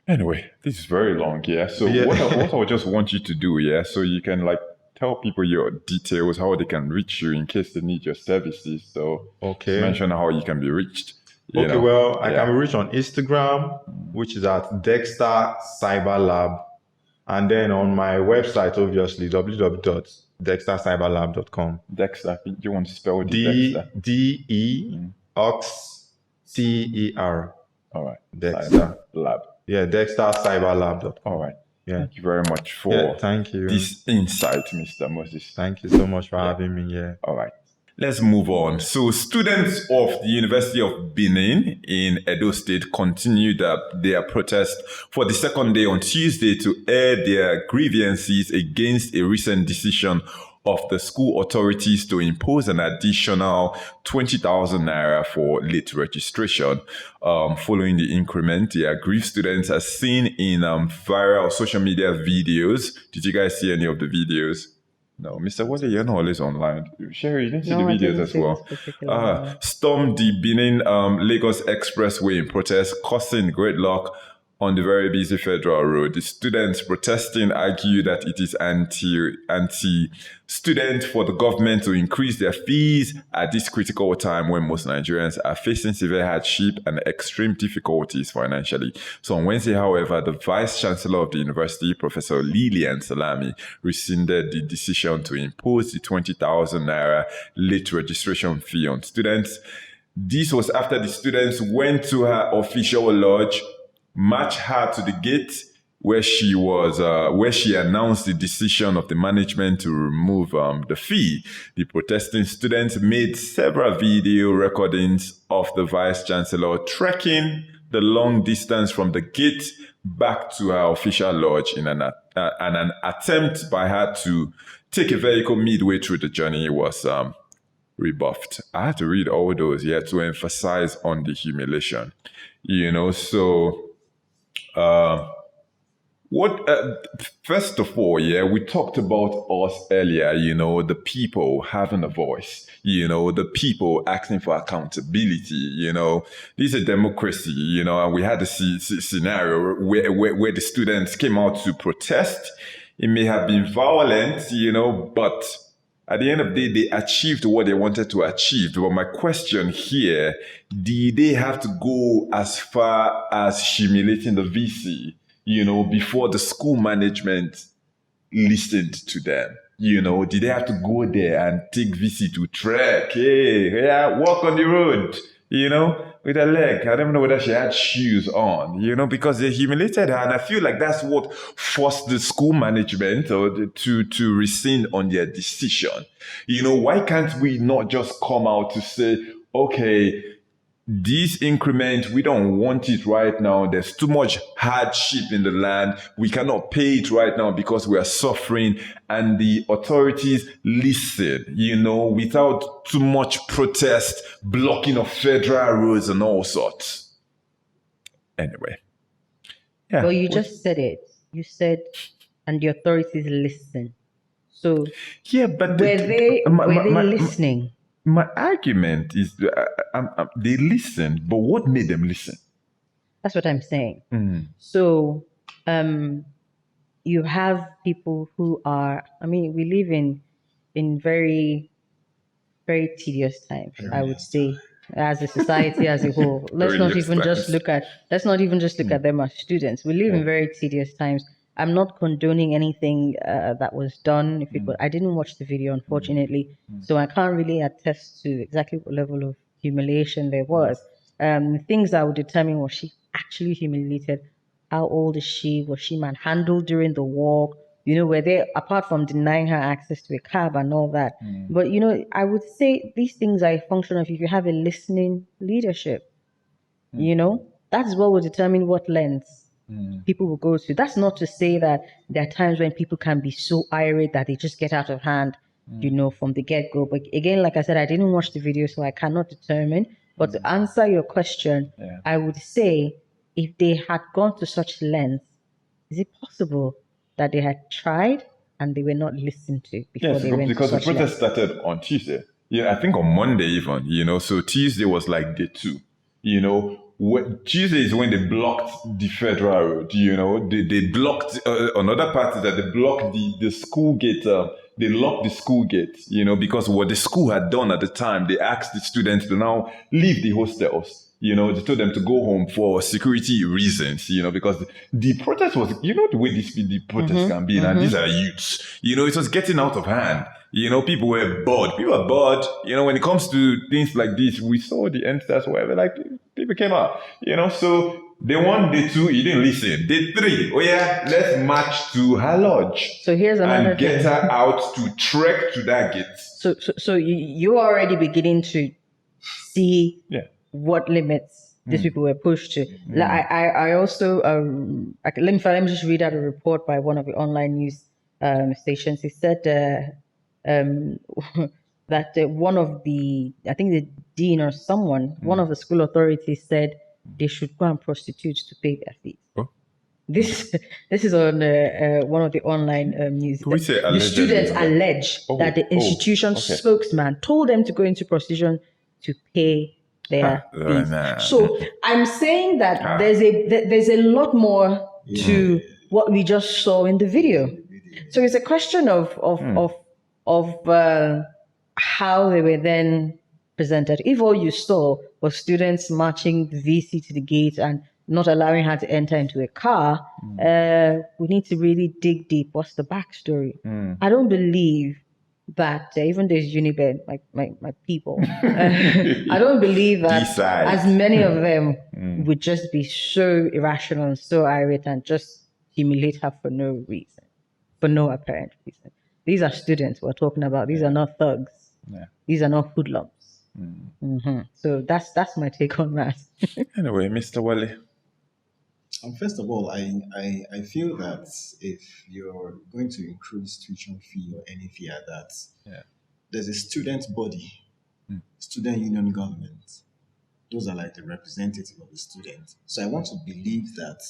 Anyway, this is very long, yeah. So what I just want you to do, yeah, so you can tell people your details, how they can reach you in case they need your services. So mention how you can be reached. I can be reached on Instagram, which is at Dexter Cyber Lab. And then on my website, obviously, www.dextercyberlab.com. Dexter, do you want to spell Dexter? DEXTER. All right. Dexter Lab. Yeah, dextercyberlab.com. All right. Yeah. Thank you very much for thank you. this insight, Mr. Moses. Thank you so much for having me here. All right. Let's move on. So students of the University of Benin in Edo State continued their protest for the second day on Tuesday to air their grievances against a recent decision of the school authorities to impose an additional 20,000 naira for late registration. Following the increment, the aggrieved students are seen in viral social media videos. Did you guys see any of the videos? No, Mr. Wale, you're not always online. Sherry, you didn't see the videos as well. Stormed the Benin Lagos Expressway in protest, causing gridlock on the very busy federal road. The students protesting argue that it is anti-student for the government to increase their fees at this critical time when most Nigerians are facing severe hardship and extreme difficulties financially. So on Wednesday, however, the Vice Chancellor of the university, Professor Lilian Salami, rescinded the decision to impose the 20,000 naira late registration fee on students. This was after the students went to her official lodge, marched her to the gate where she announced the decision of the management to remove the fee. The protesting students made several video recordings of the Vice Chancellor trekking the long distance from the gate back to her official lodge in an attempt by her to take a vehicle midway through the journey was rebuffed. I had to read all those, to emphasize on the humiliation. So first of all, we talked about us earlier, the people having a voice, the people asking for accountability, this is a democracy, and we had a scenario where the students came out to protest. It may have been violent, but at the end of the day, they achieved what they wanted to achieve. But my question here, did they have to go as far as humiliating the VC, before the school management listened to them? Did they have to go there and take VC to trek? Hey, walk on the road, with her leg. I don't know whether she had shoes on, because they humiliated her. And I feel like that's what forced the school management to rescind on their decision. Why can't we not just come out to say, okay, this increment, we don't want it right now. There's too much hardship in the land. We cannot pay it right now because we are suffering. And the authorities listen, without too much protest, blocking of federal roads and all sorts. Anyway. Yeah. Well, you just said it. You said, and the authorities listen. So, but were they listening? My argument is they listened, but what made them listen? That's what I'm saying. So you have people who are, we live in very, very tedious times, I would say, as a society as a whole. Let's not even just look at them as students. We live in very tedious times. I'm not condoning anything that was done. I didn't watch the video, unfortunately, so I can't really attest to exactly what level of humiliation there was. Things that would determine, was she actually humiliated? How old is she? Was she manhandled during the walk? Were they, apart from denying her access to a cab and all that? But, I would say these things are a function of if you have a listening leadership, that's what will determine what lens people will go to. That's not to say that there are times when people can be so irate that they just get out of hand, from the get-go. But again, like I said, I didn't watch the video, so I cannot determine. But to answer your question, I would say if they had gone to such lengths, is it possible that they had tried and they were not listened to before they went because to the such protest started on Tuesday. I think on Monday even, so Tuesday was like day 2, Tuesday is when they blocked the federal road, they blocked another part is that they blocked the school gate, they locked the school gate, because what the school had done at the time, they asked the students to now leave the hostels. They told them to go home for security reasons, because the protest was, the way the protest can be, and these are youths, it was getting out of hand. People were bored. People are bored. When it comes to things like this, we saw the NSTAs, whatever, like people came out, so day 1, day 2, you didn't listen. Day 3, let's march to her lodge. So here's another and get thing. her out to trek to that gate. So you're already beginning to see what limits these people were pushed to. I also, let me just read out a report by one of the online news stations. It said that one of the, I think the dean or someone, one of the school authorities said they should go and prostitute to pay their fees. Oh. This is on one of the online news. We say the students allege that the institution's spokesman told them to go into prostitution to pay their fees. So I'm saying that there's a lot more to what we just saw in the video. So it's a question of how they were then presented. If all you saw was students marching the VC to the gate and not allowing her to enter into a car, we need to really dig deep. What's the backstory? I don't believe that even there's UNIBEN, my people, I don't believe that as many of them would just be so irrational and so irate and just humiliate her for no reason, for no apparent reason. These are students we're talking about. These are not thugs. These are not hoodlums. So that's my take on that. Anyway, Mr. Wale, First of all, I feel that if you're going to increase tuition fee or any fee at that, there's a student body, student union government. Those are like the representative of the student. So I want to believe that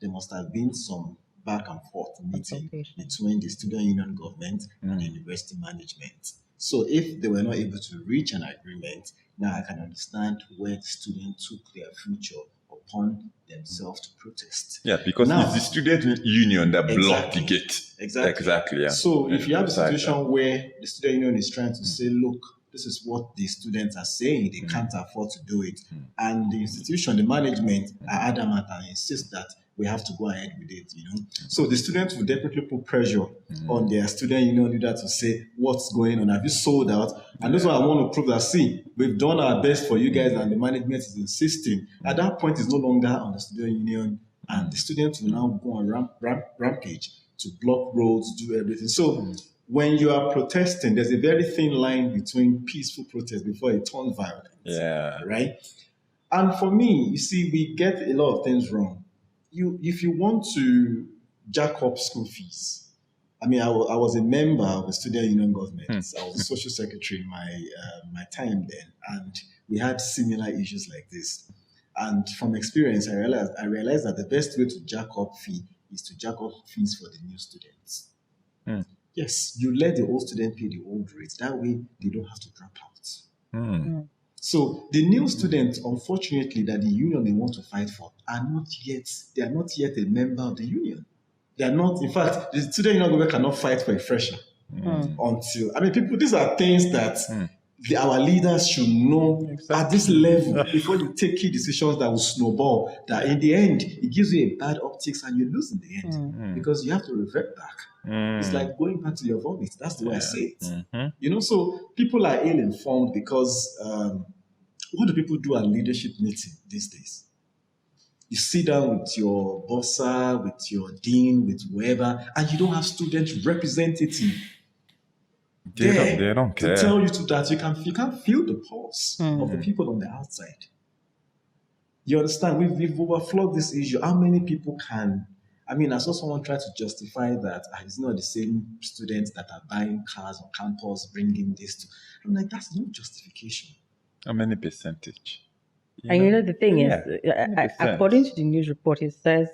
there must have been some back and forth meeting between the student union government and the university management. So if they were not able to reach an agreement, now I can understand where the students took their future upon themselves to protest. Yeah, because now, it's the student union that blocked the gate. Exactly. Yeah. So if you have a situation where the student union is trying to say, look, this is what the students are saying, they can't afford to do it. And the institution, the management are adamant and insist that we have to go ahead with it, So the students will definitely put pressure on their student union leader to say, what's going on? Have you sold out? And that's why I want to prove that, see, we've done our best for you guys and the management is insisting. At that point, it's no longer on the student union and the students will now go on rampage to block roads, do everything. So when you are protesting, there's a very thin line between peaceful protest before it turns violent. Yeah. Right? And for me, you see, we get a lot of things wrong. If you want to jack up school fees, I mean, I was a member of the student union government. I was a social secretary in my time then, and we had similar issues like this. And from experience, I realized that the best way to jack up fee is to jack up fees for the new students. Yes, you let the old student pay the old rates. That way, they don't have to drop out. So the new students, unfortunately, that the union they want to fight for are not yet a member of the union. They are not, in fact, the student union government cannot fight for a fresher until, these are things that our leaders should know at this level before you take key decisions that will snowball, that in the end, it gives you a bad optics and you lose in the end because you have to revert back. It's like going back to your vomit. That's the way I say it. So people are ill-informed because what do people do at leadership meeting these days? You sit down with your bossa, with your dean, with whoever, and you don't have student representative They don't care. to tell you that you can feel the pulse of the people on the outside. You understand? We've overflowed this issue. How many people can... I saw someone try to justify that it's not the same students that are buying cars on campus, bringing this to... I'm like, that's no justification. How many percentage? And the thing is, according to the news report, it says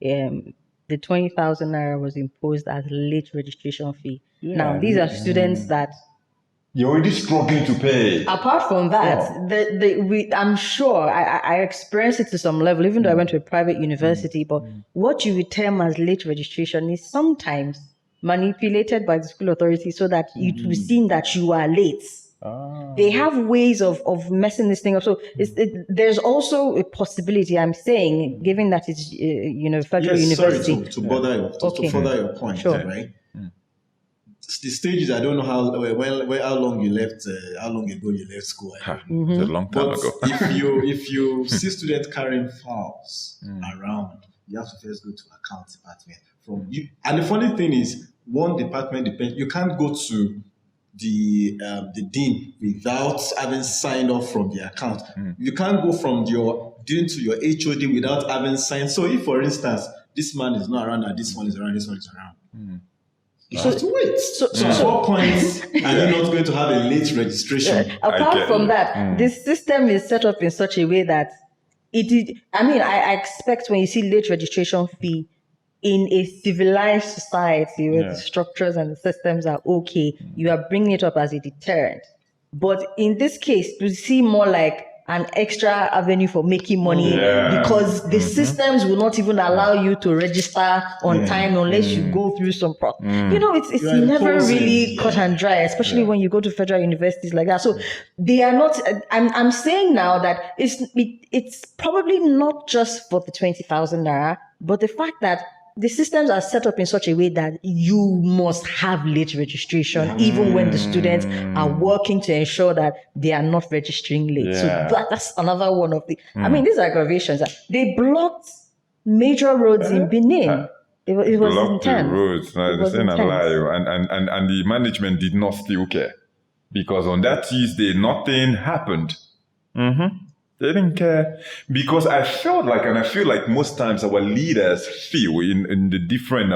the 20,000 naira was imposed as late registration fee. Now, these are students that... You're already struggling to pay. Apart from that, I'm sure I experienced it to some level, even though I went to a private university, but what you would term as late registration is sometimes manipulated by the school authority so that it will seem that you are late. They have ways of messing this thing up. So there's also a possibility, I'm saying, given that it's federal university. Sorry, to further your point, right? The stages, I don't know how long you left, how long ago you left school. It's a long time ago. if you see students carrying files around, you have to first go to account department. And the funny thing is, one department depends. You can't go to the dean without having signed off from the account. You can't go from your dean to your HOD without having signed. So if, for instance, this man is not around and this one is around, this one is around. You have to wait. So at what point are you not going to have a late registration? Apart from that, this system is set up in such a way that I expect when you see late registration fee in a civilized society where the structures and the systems are okay, you are bringing it up as a deterrent. But in this case, you see more like an extra avenue for making money because the systems will not even allow you to register on time unless you go through some it's never really cut and dry, especially when you go to federal universities like that. So they are not... I'm saying now that it's probably not just for the 20,000 naira, but the fact that the systems are set up in such a way that you must have late registration, even when the students are working to ensure that they are not registering late. So that's another one of the... these aggravations. They blocked major roads in Benin. It was blocked intense. The roads. They're saying alive, and the management did not still care because on that Tuesday nothing happened. They didn't care because I felt like, and I feel like most times our leaders feel in the different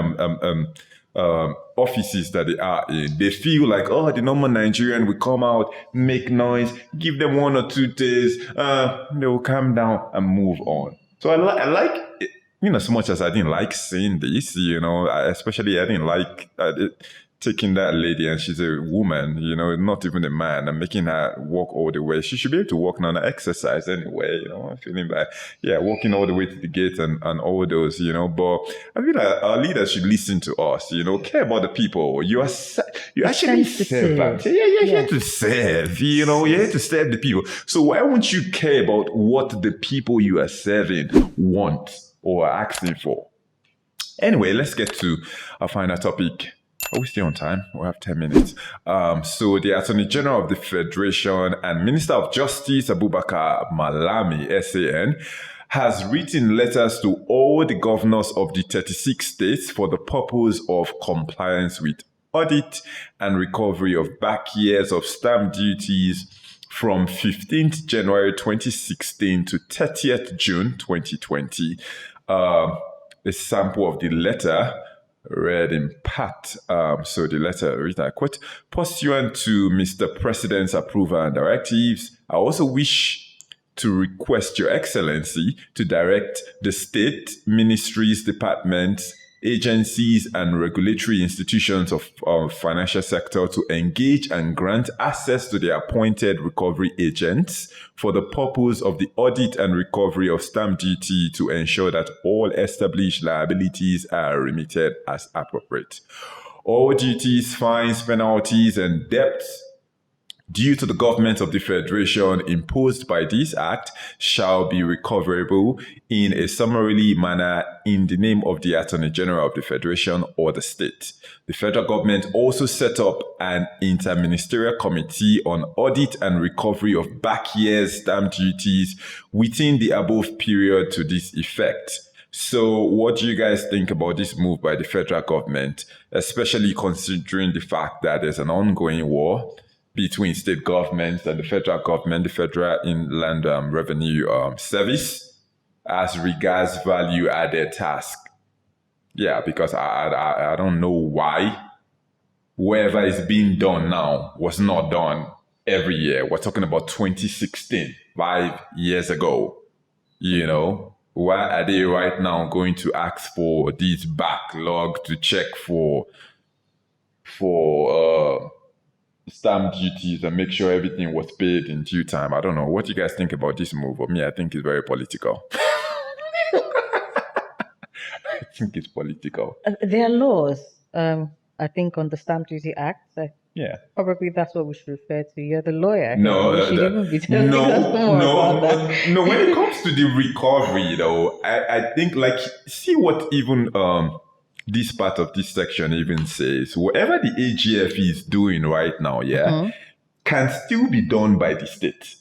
offices that they are in, they feel like, oh, the normal Nigerian will come out, make noise, give them 1 or 2 days, they will calm down and move on. So I like it, as much as I didn't like seeing this, especially I didn't like taking that lady, and she's a woman, not even a man, and making her walk all the way. She should be able to walk now and exercise anyway, I'm feeling like, walking all the way to the gate and all those, but I feel like our leaders should listen to us, care about the people. You actually serve. You're here to serve, you're here to serve the people. So why won't you care about what the people you are serving want or are asking for? Anyway, let's get to our final topic. Are we still on time? We have 10 minutes. So the Attorney General of the Federation and Minister of Justice, Abubakar Malami, SAN, has written letters to all the governors of the 36 states for the purpose of compliance with audit and recovery of back years of stamp duties from 15th January 2016 to 30th June 2020. A sample of the letter read in part. So the letter reads, I quote, "Pursuant to Mr. President's approval and directives, I also wish to request Your Excellency to direct the state ministries, departments, agencies, and regulatory institutions of financial sector to engage and grant access to the appointed recovery agents for the purpose of the audit and recovery of stamp duty to ensure that all established liabilities are remitted as appropriate. All duties, fines, penalties, and debts due to the government of the Federation imposed by this Act shall be recoverable in a summarily manner in the name of the Attorney General of the Federation or the state. The federal government also set up an interministerial committee on audit and recovery of back years stamp duties within the above period to this effect." So what do you guys think about this move by the federal government, especially considering the fact that there's an ongoing war between state governments and the federal government, the Federal Inland Revenue Service, as regards value-added task? Yeah, because I don't know why whatever is being done now was not done every year. We're talking about 2016, 5 years ago. Why are they right now going to ask for this backlog to check for stamp duties and make sure everything was paid in due time? I don't know. What do you guys think about this move? For me, I think it's very political. I think it's political. There are laws, I think, on the Stamp Duty Act. Yeah. Probably that's what we should refer to. You're the lawyer. No. When it comes to the recovery, though, I think, see what even this part of this section even says. Whatever the AGF is doing right now, can still be done by the state.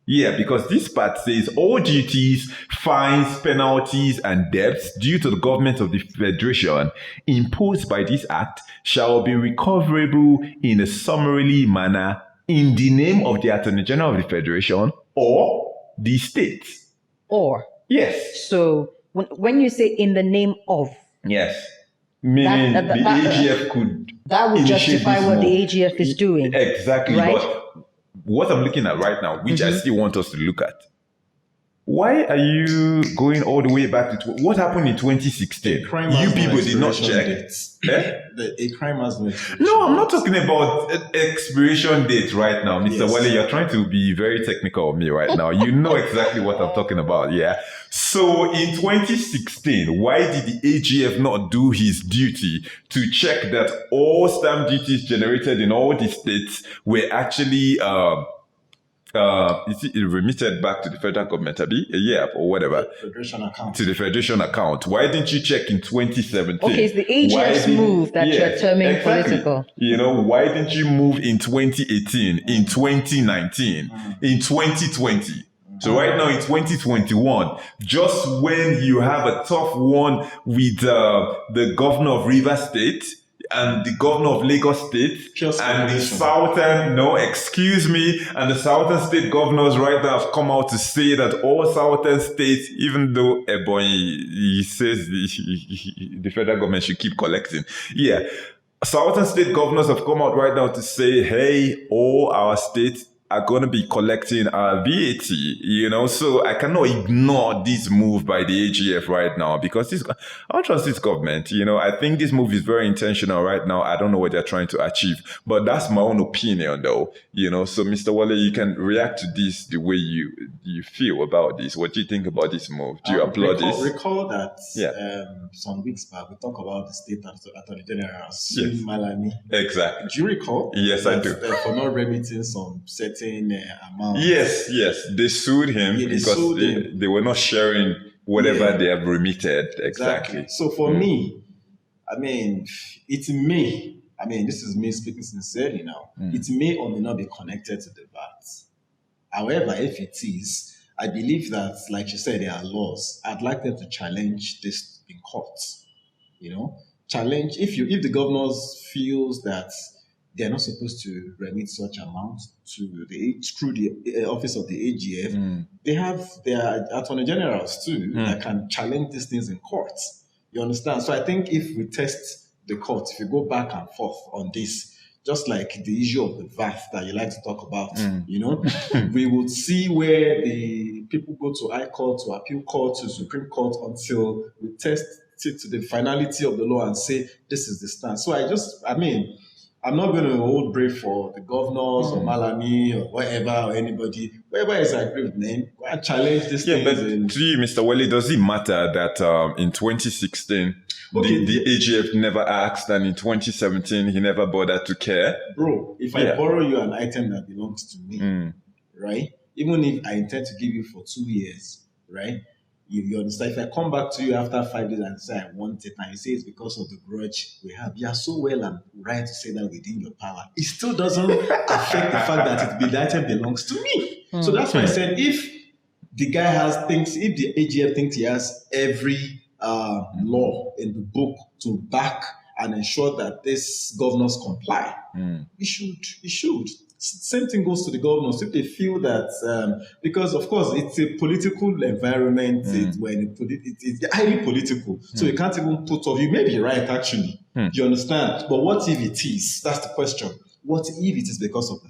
Yeah, because this part says all duties, fines, penalties, and debts due to the government of the Federation imposed by this Act shall be recoverable in a summarily manner in the name of the Attorney General of the Federation or the state. Or? Yes. So when you say in the name of? Yes. Meaning the AGF could... That would justify what the AGF is doing. Exactly. Right? But what I'm looking at right now, which I still want us to look at, why are you going all the way back to what happened in 2016? You people did not check. A crime has no expiration. No, I'm not talking about expiration date right now. Mr. Wale, you're trying to be very technical of me right now. You know exactly what I'm talking about, yeah? So in 2016, why did the AGF not do his duty to check that all stamp duties generated in all the states were actually remitted back to the federal government, or whatever, Federation account. to the federation account? Why didn't you check in 2017? Okay, it's the AGF's move that you're terming political. Why didn't you move in 2018, in 2019, in 2020? So right now in 2021, just when you have a tough one with the governor of Rivers State, and the governor of Lagos State and the southern, and the southern state governors right now have come out to say that all southern states, even though Ebonyi, he says the federal government should keep collecting. Yeah. Southern state governors have come out right now to say, hey, all our states are going to be collecting our VAT, so I cannot ignore this move by the AGF right now because I don't trust this government, I think this move is very intentional right now. I don't know what they're trying to achieve, but that's my own opinion though, so Mr. Wale, you can react to this the way you feel about this. What do you think about this move? Do you applaud this? Recall that some weeks back, we talked about the state attorney general, Malami. Exactly. Do you recall? Yes, I do. For not remitting some certain amount. Yes. They sued him because they were not sharing whatever they have remitted. Exactly. So for me, it may, this is me speaking sincerely now, it may or may not be connected to the VAT. However, if it is, I believe that, like you said, there are laws. I'd like them to challenge this in courts. Challenge, if the governors feels that they're not supposed to remit such amounts through the office of the AGF. They have their attorney generals too that can challenge these things in courts. You understand? So I think if we test the court, if you go back and forth on this, just like the issue of the VAT that you like to talk about, we would see where the people go to High Court, to Appeal Court, to Supreme Court until we test it to the finality of the law and say this is the stance. So I'm not going to hold brief for the governors or Malami or whatever or anybody. Whoever is aggrieved, man, go and challenge this thing. But to you, Mr. Wale, does it matter that in 2016, the AGF never asked, and in 2017, he never bothered to care? Bro, if I borrow you an item that belongs to me, right? Even if I intend to give you for 2 years, right? You understand? If I come back to you after 5 days and say I want it, and you say it's because of the grudge we have, you are so well and right to say that within your power. It still doesn't affect the fact that the item belongs to me. So that's why I said if the guy if the AGF thinks he has every law in the book to back and ensure that these governors comply, he should. Same thing goes to the governors. If they feel that, because of course it's a political environment, it's highly political, so you can't even put off. You may be right, actually. You understand? But what if it is? That's the question. What if it is because of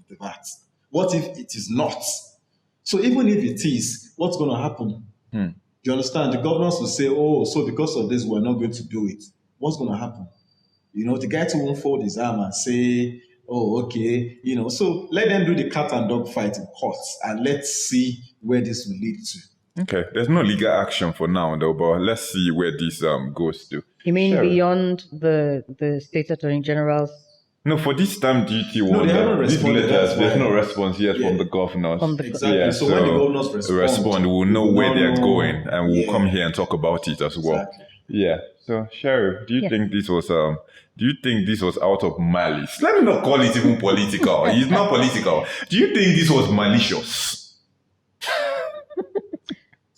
the VAT? What if it is not? So even if it is, what's going to happen? You understand? The governors will say, oh, so because of this, we're not going to do it. What's going to happen? The guy won't fold his arm and say, oh, okay, so let them do the cat and dog fight in courts and let's see where this will lead to. Okay, there's no legal action for now though, but let's see where this goes to. You mean beyond the state attorney general's? No, for this stamp duty one, these letters, there's no response yet from the governors. Exactly. So when the governors respond, we'll know where they're going and we'll come here and talk about it as well. Exactly. Yeah. So, Sheriff, do you think this was out of malice? Let me not call it even political. It's not political. Do you think this was malicious?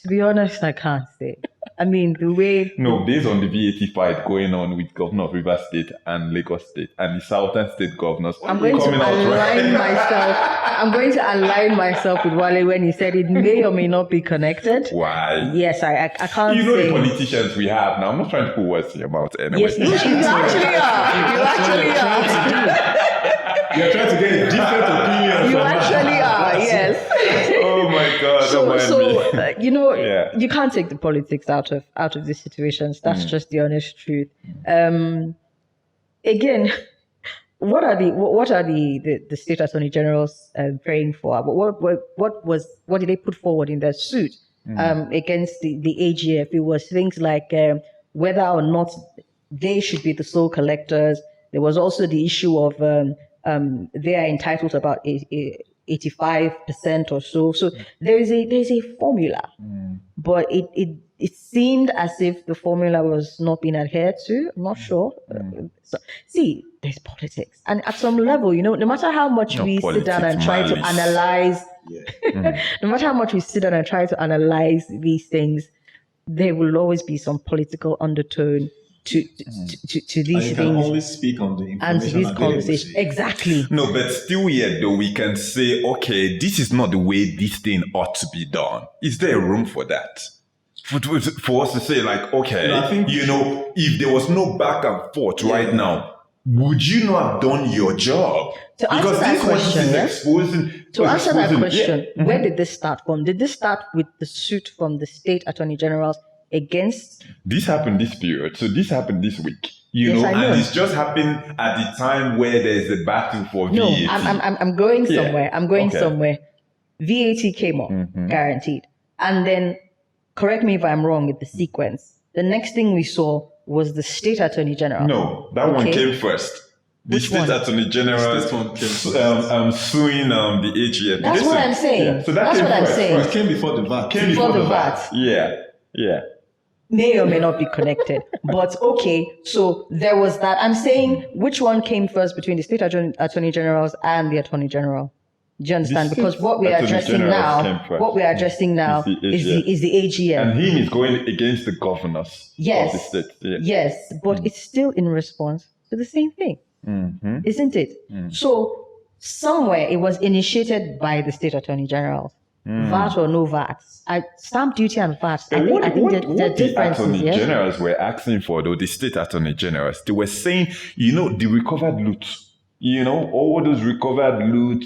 To be honest, I can't say. The way... No, based on the VAT fight going on with Governor of Rivers State and Lagos State and the Southern State governors... I'm going to align myself with Wale when he said it may or may not be connected. Why? Yes, I can't say... the politicians we have now. I'm not trying to put words in your mouth anyway. Yes, you actually are. You're trying to get different opinions. You actually are, yes. Oh my God. You can't take the politics out of these situations. That's just the honest truth. Again, what are the state attorney generals praying for? What did they put forward in their suit against the AGF? It was things like whether or not they should be the sole collectors. There was also the issue of they are entitled to about 85% or so. So there's a formula, but it seemed as if the formula was not being adhered to. I'm not sure. See, there's politics, and at some level, no matter how much we sit down and try to analyze, no matter how much we sit down and try to analyze these things, there will always be some political undertone to these And you things can only speak on the and to information these available conversations. to you. Exactly. No, but still yet though, we can say, okay, this is not the way this thing ought to be done. Is there room for that? For us to say like, okay, No, I think- if there was no back and forth right now, would you not have done your job? To answer that question, To answer that question, where did this start from? Did this start with the suit from the state attorney generals against? This happened this period. So this happened this week. Yes, I know. And it's just happened at the time where there's a battle for No, VAT. I'm going somewhere. I'm going Okay. somewhere. VAT came up, guaranteed. And then, correct me if I'm wrong with the sequence. The next thing we saw was the state attorney general. No, that one came first. The Which state one? attorney general This one came first. suing the AGF. That's what I'm saying. Yeah, so that That's came what I'm first. saying. It came before the VAT. Came Before the VAT. Yeah. May or may not be connected. But okay, so there was that. I'm saying which one came first between the state attorney generals and the attorney general? Do you understand? The Because what we are attorney addressing generals came now, first. what we are addressing now is the AGM. And him is going against the governors Yes. of the state. Yeah. Yes, but it's still in response to the same thing, isn't it? So somewhere it was initiated by the state attorney general, VAT or no VAT. Stamp duty and VAT. I think there are what the differences. attorney Yes? generals were asking for, though, the state attorney generals, they were saying, the recovered loot. All those recovered loot,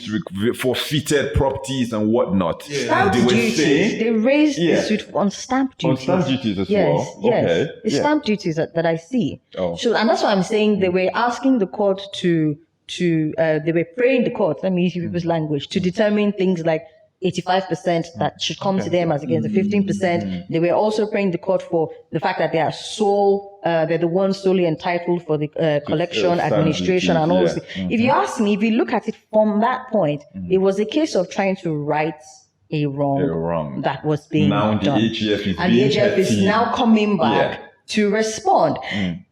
forfeited properties and whatnot. Stamp They were duties. saying They raised the Yeah. suit on stamp on duties. stamp duties as Yes, well. yes. Okay. It's Yeah. stamp duties that I see. Oh. So, and that's why I'm saying they were asking the court they were praying the court, let me use people's language, to determine things like 85% that should come to them as against the 15%. They were also praying the court for the fact that they are they're the ones solely entitled for the collection, stamp administration, and all duties, this. yeah. If you ask me, if you look at it from that point, it was a case of trying to right a wrong that was being Now the done. AGF is And the being AGF is petty. now coming back to respond.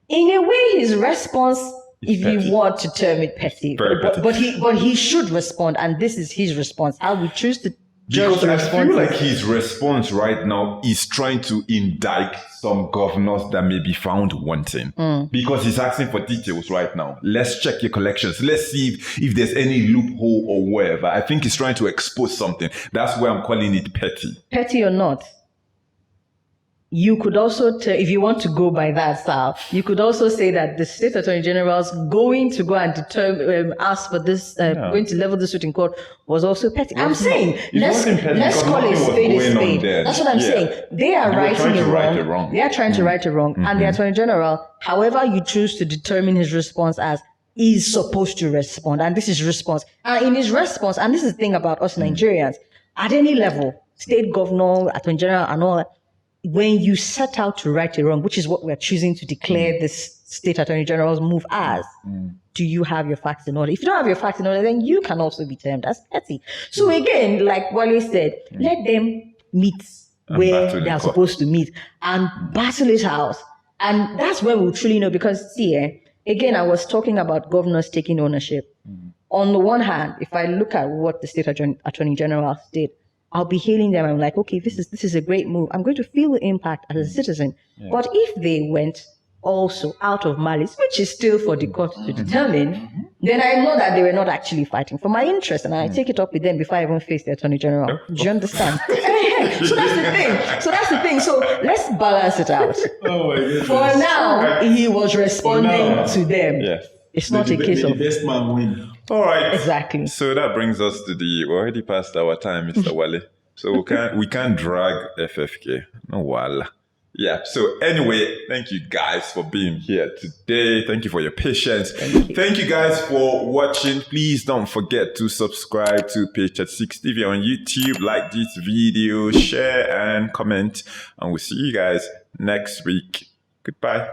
In a way, his response, if petty. you want to term it petty, Very petty. but he should respond, and this is his response. How we choose to judge Because the I response. feel like his response right now is trying to indict some governors that may be found wanting. Because he's asking for details right now. Let's check your collections. Let's see if there's any loophole or whatever. I think he's trying to expose something. That's why I'm calling it petty. Petty or not, you could also, if you want to go by that style, you could also say that the state attorney general's going to go and ask for this, going to level the suit in court was also petty. I'm saying, let's wasn't petty call because a nothing was spade a going on spade. then. That's what I'm Yeah. saying. They are They were righting trying to a right wrong. a wrong. They are trying to right a wrong. And the attorney general, however you choose to determine his response as, is supposed to respond. And this is response. And in his response, and this is the thing about us Nigerians, at any level, state governor, attorney general, and all that, when you set out to right a wrong, which is what we're choosing to declare this state attorney general's move as, do you have your facts in order? If you don't have your facts in order, then you can also be termed as petty. So again, like Wale said, let them meet where battle they in are court. supposed to meet and battle it out. And that's when we'll truly know, because see, again, I was talking about governors taking ownership. On the one hand, if I look at what the state attorney general did, I'll be hailing them. I'm like, okay, this is a great move. I'm going to feel the impact as a citizen. But if they went also out of malice, which is still for the court to determine, then I know that they were not actually fighting for my interest, and I take it up with them before I even face the attorney general. Do you understand? So that's the thing. So let's balance it out. Oh my goodness. For now, he was responding to them. Yes. It's not a case the of best man win. All right. exactly. So that brings us to we're already past our time, Mr. Wale. So we can't drag FFK. No wala. Yeah. So anyway, thank you guys for being here today. Thank you for your patience. Thank you guys for watching. Please don't forget to subscribe to Page at 6 TV on YouTube. Like this video, share and comment. And we'll see you guys next week. Goodbye.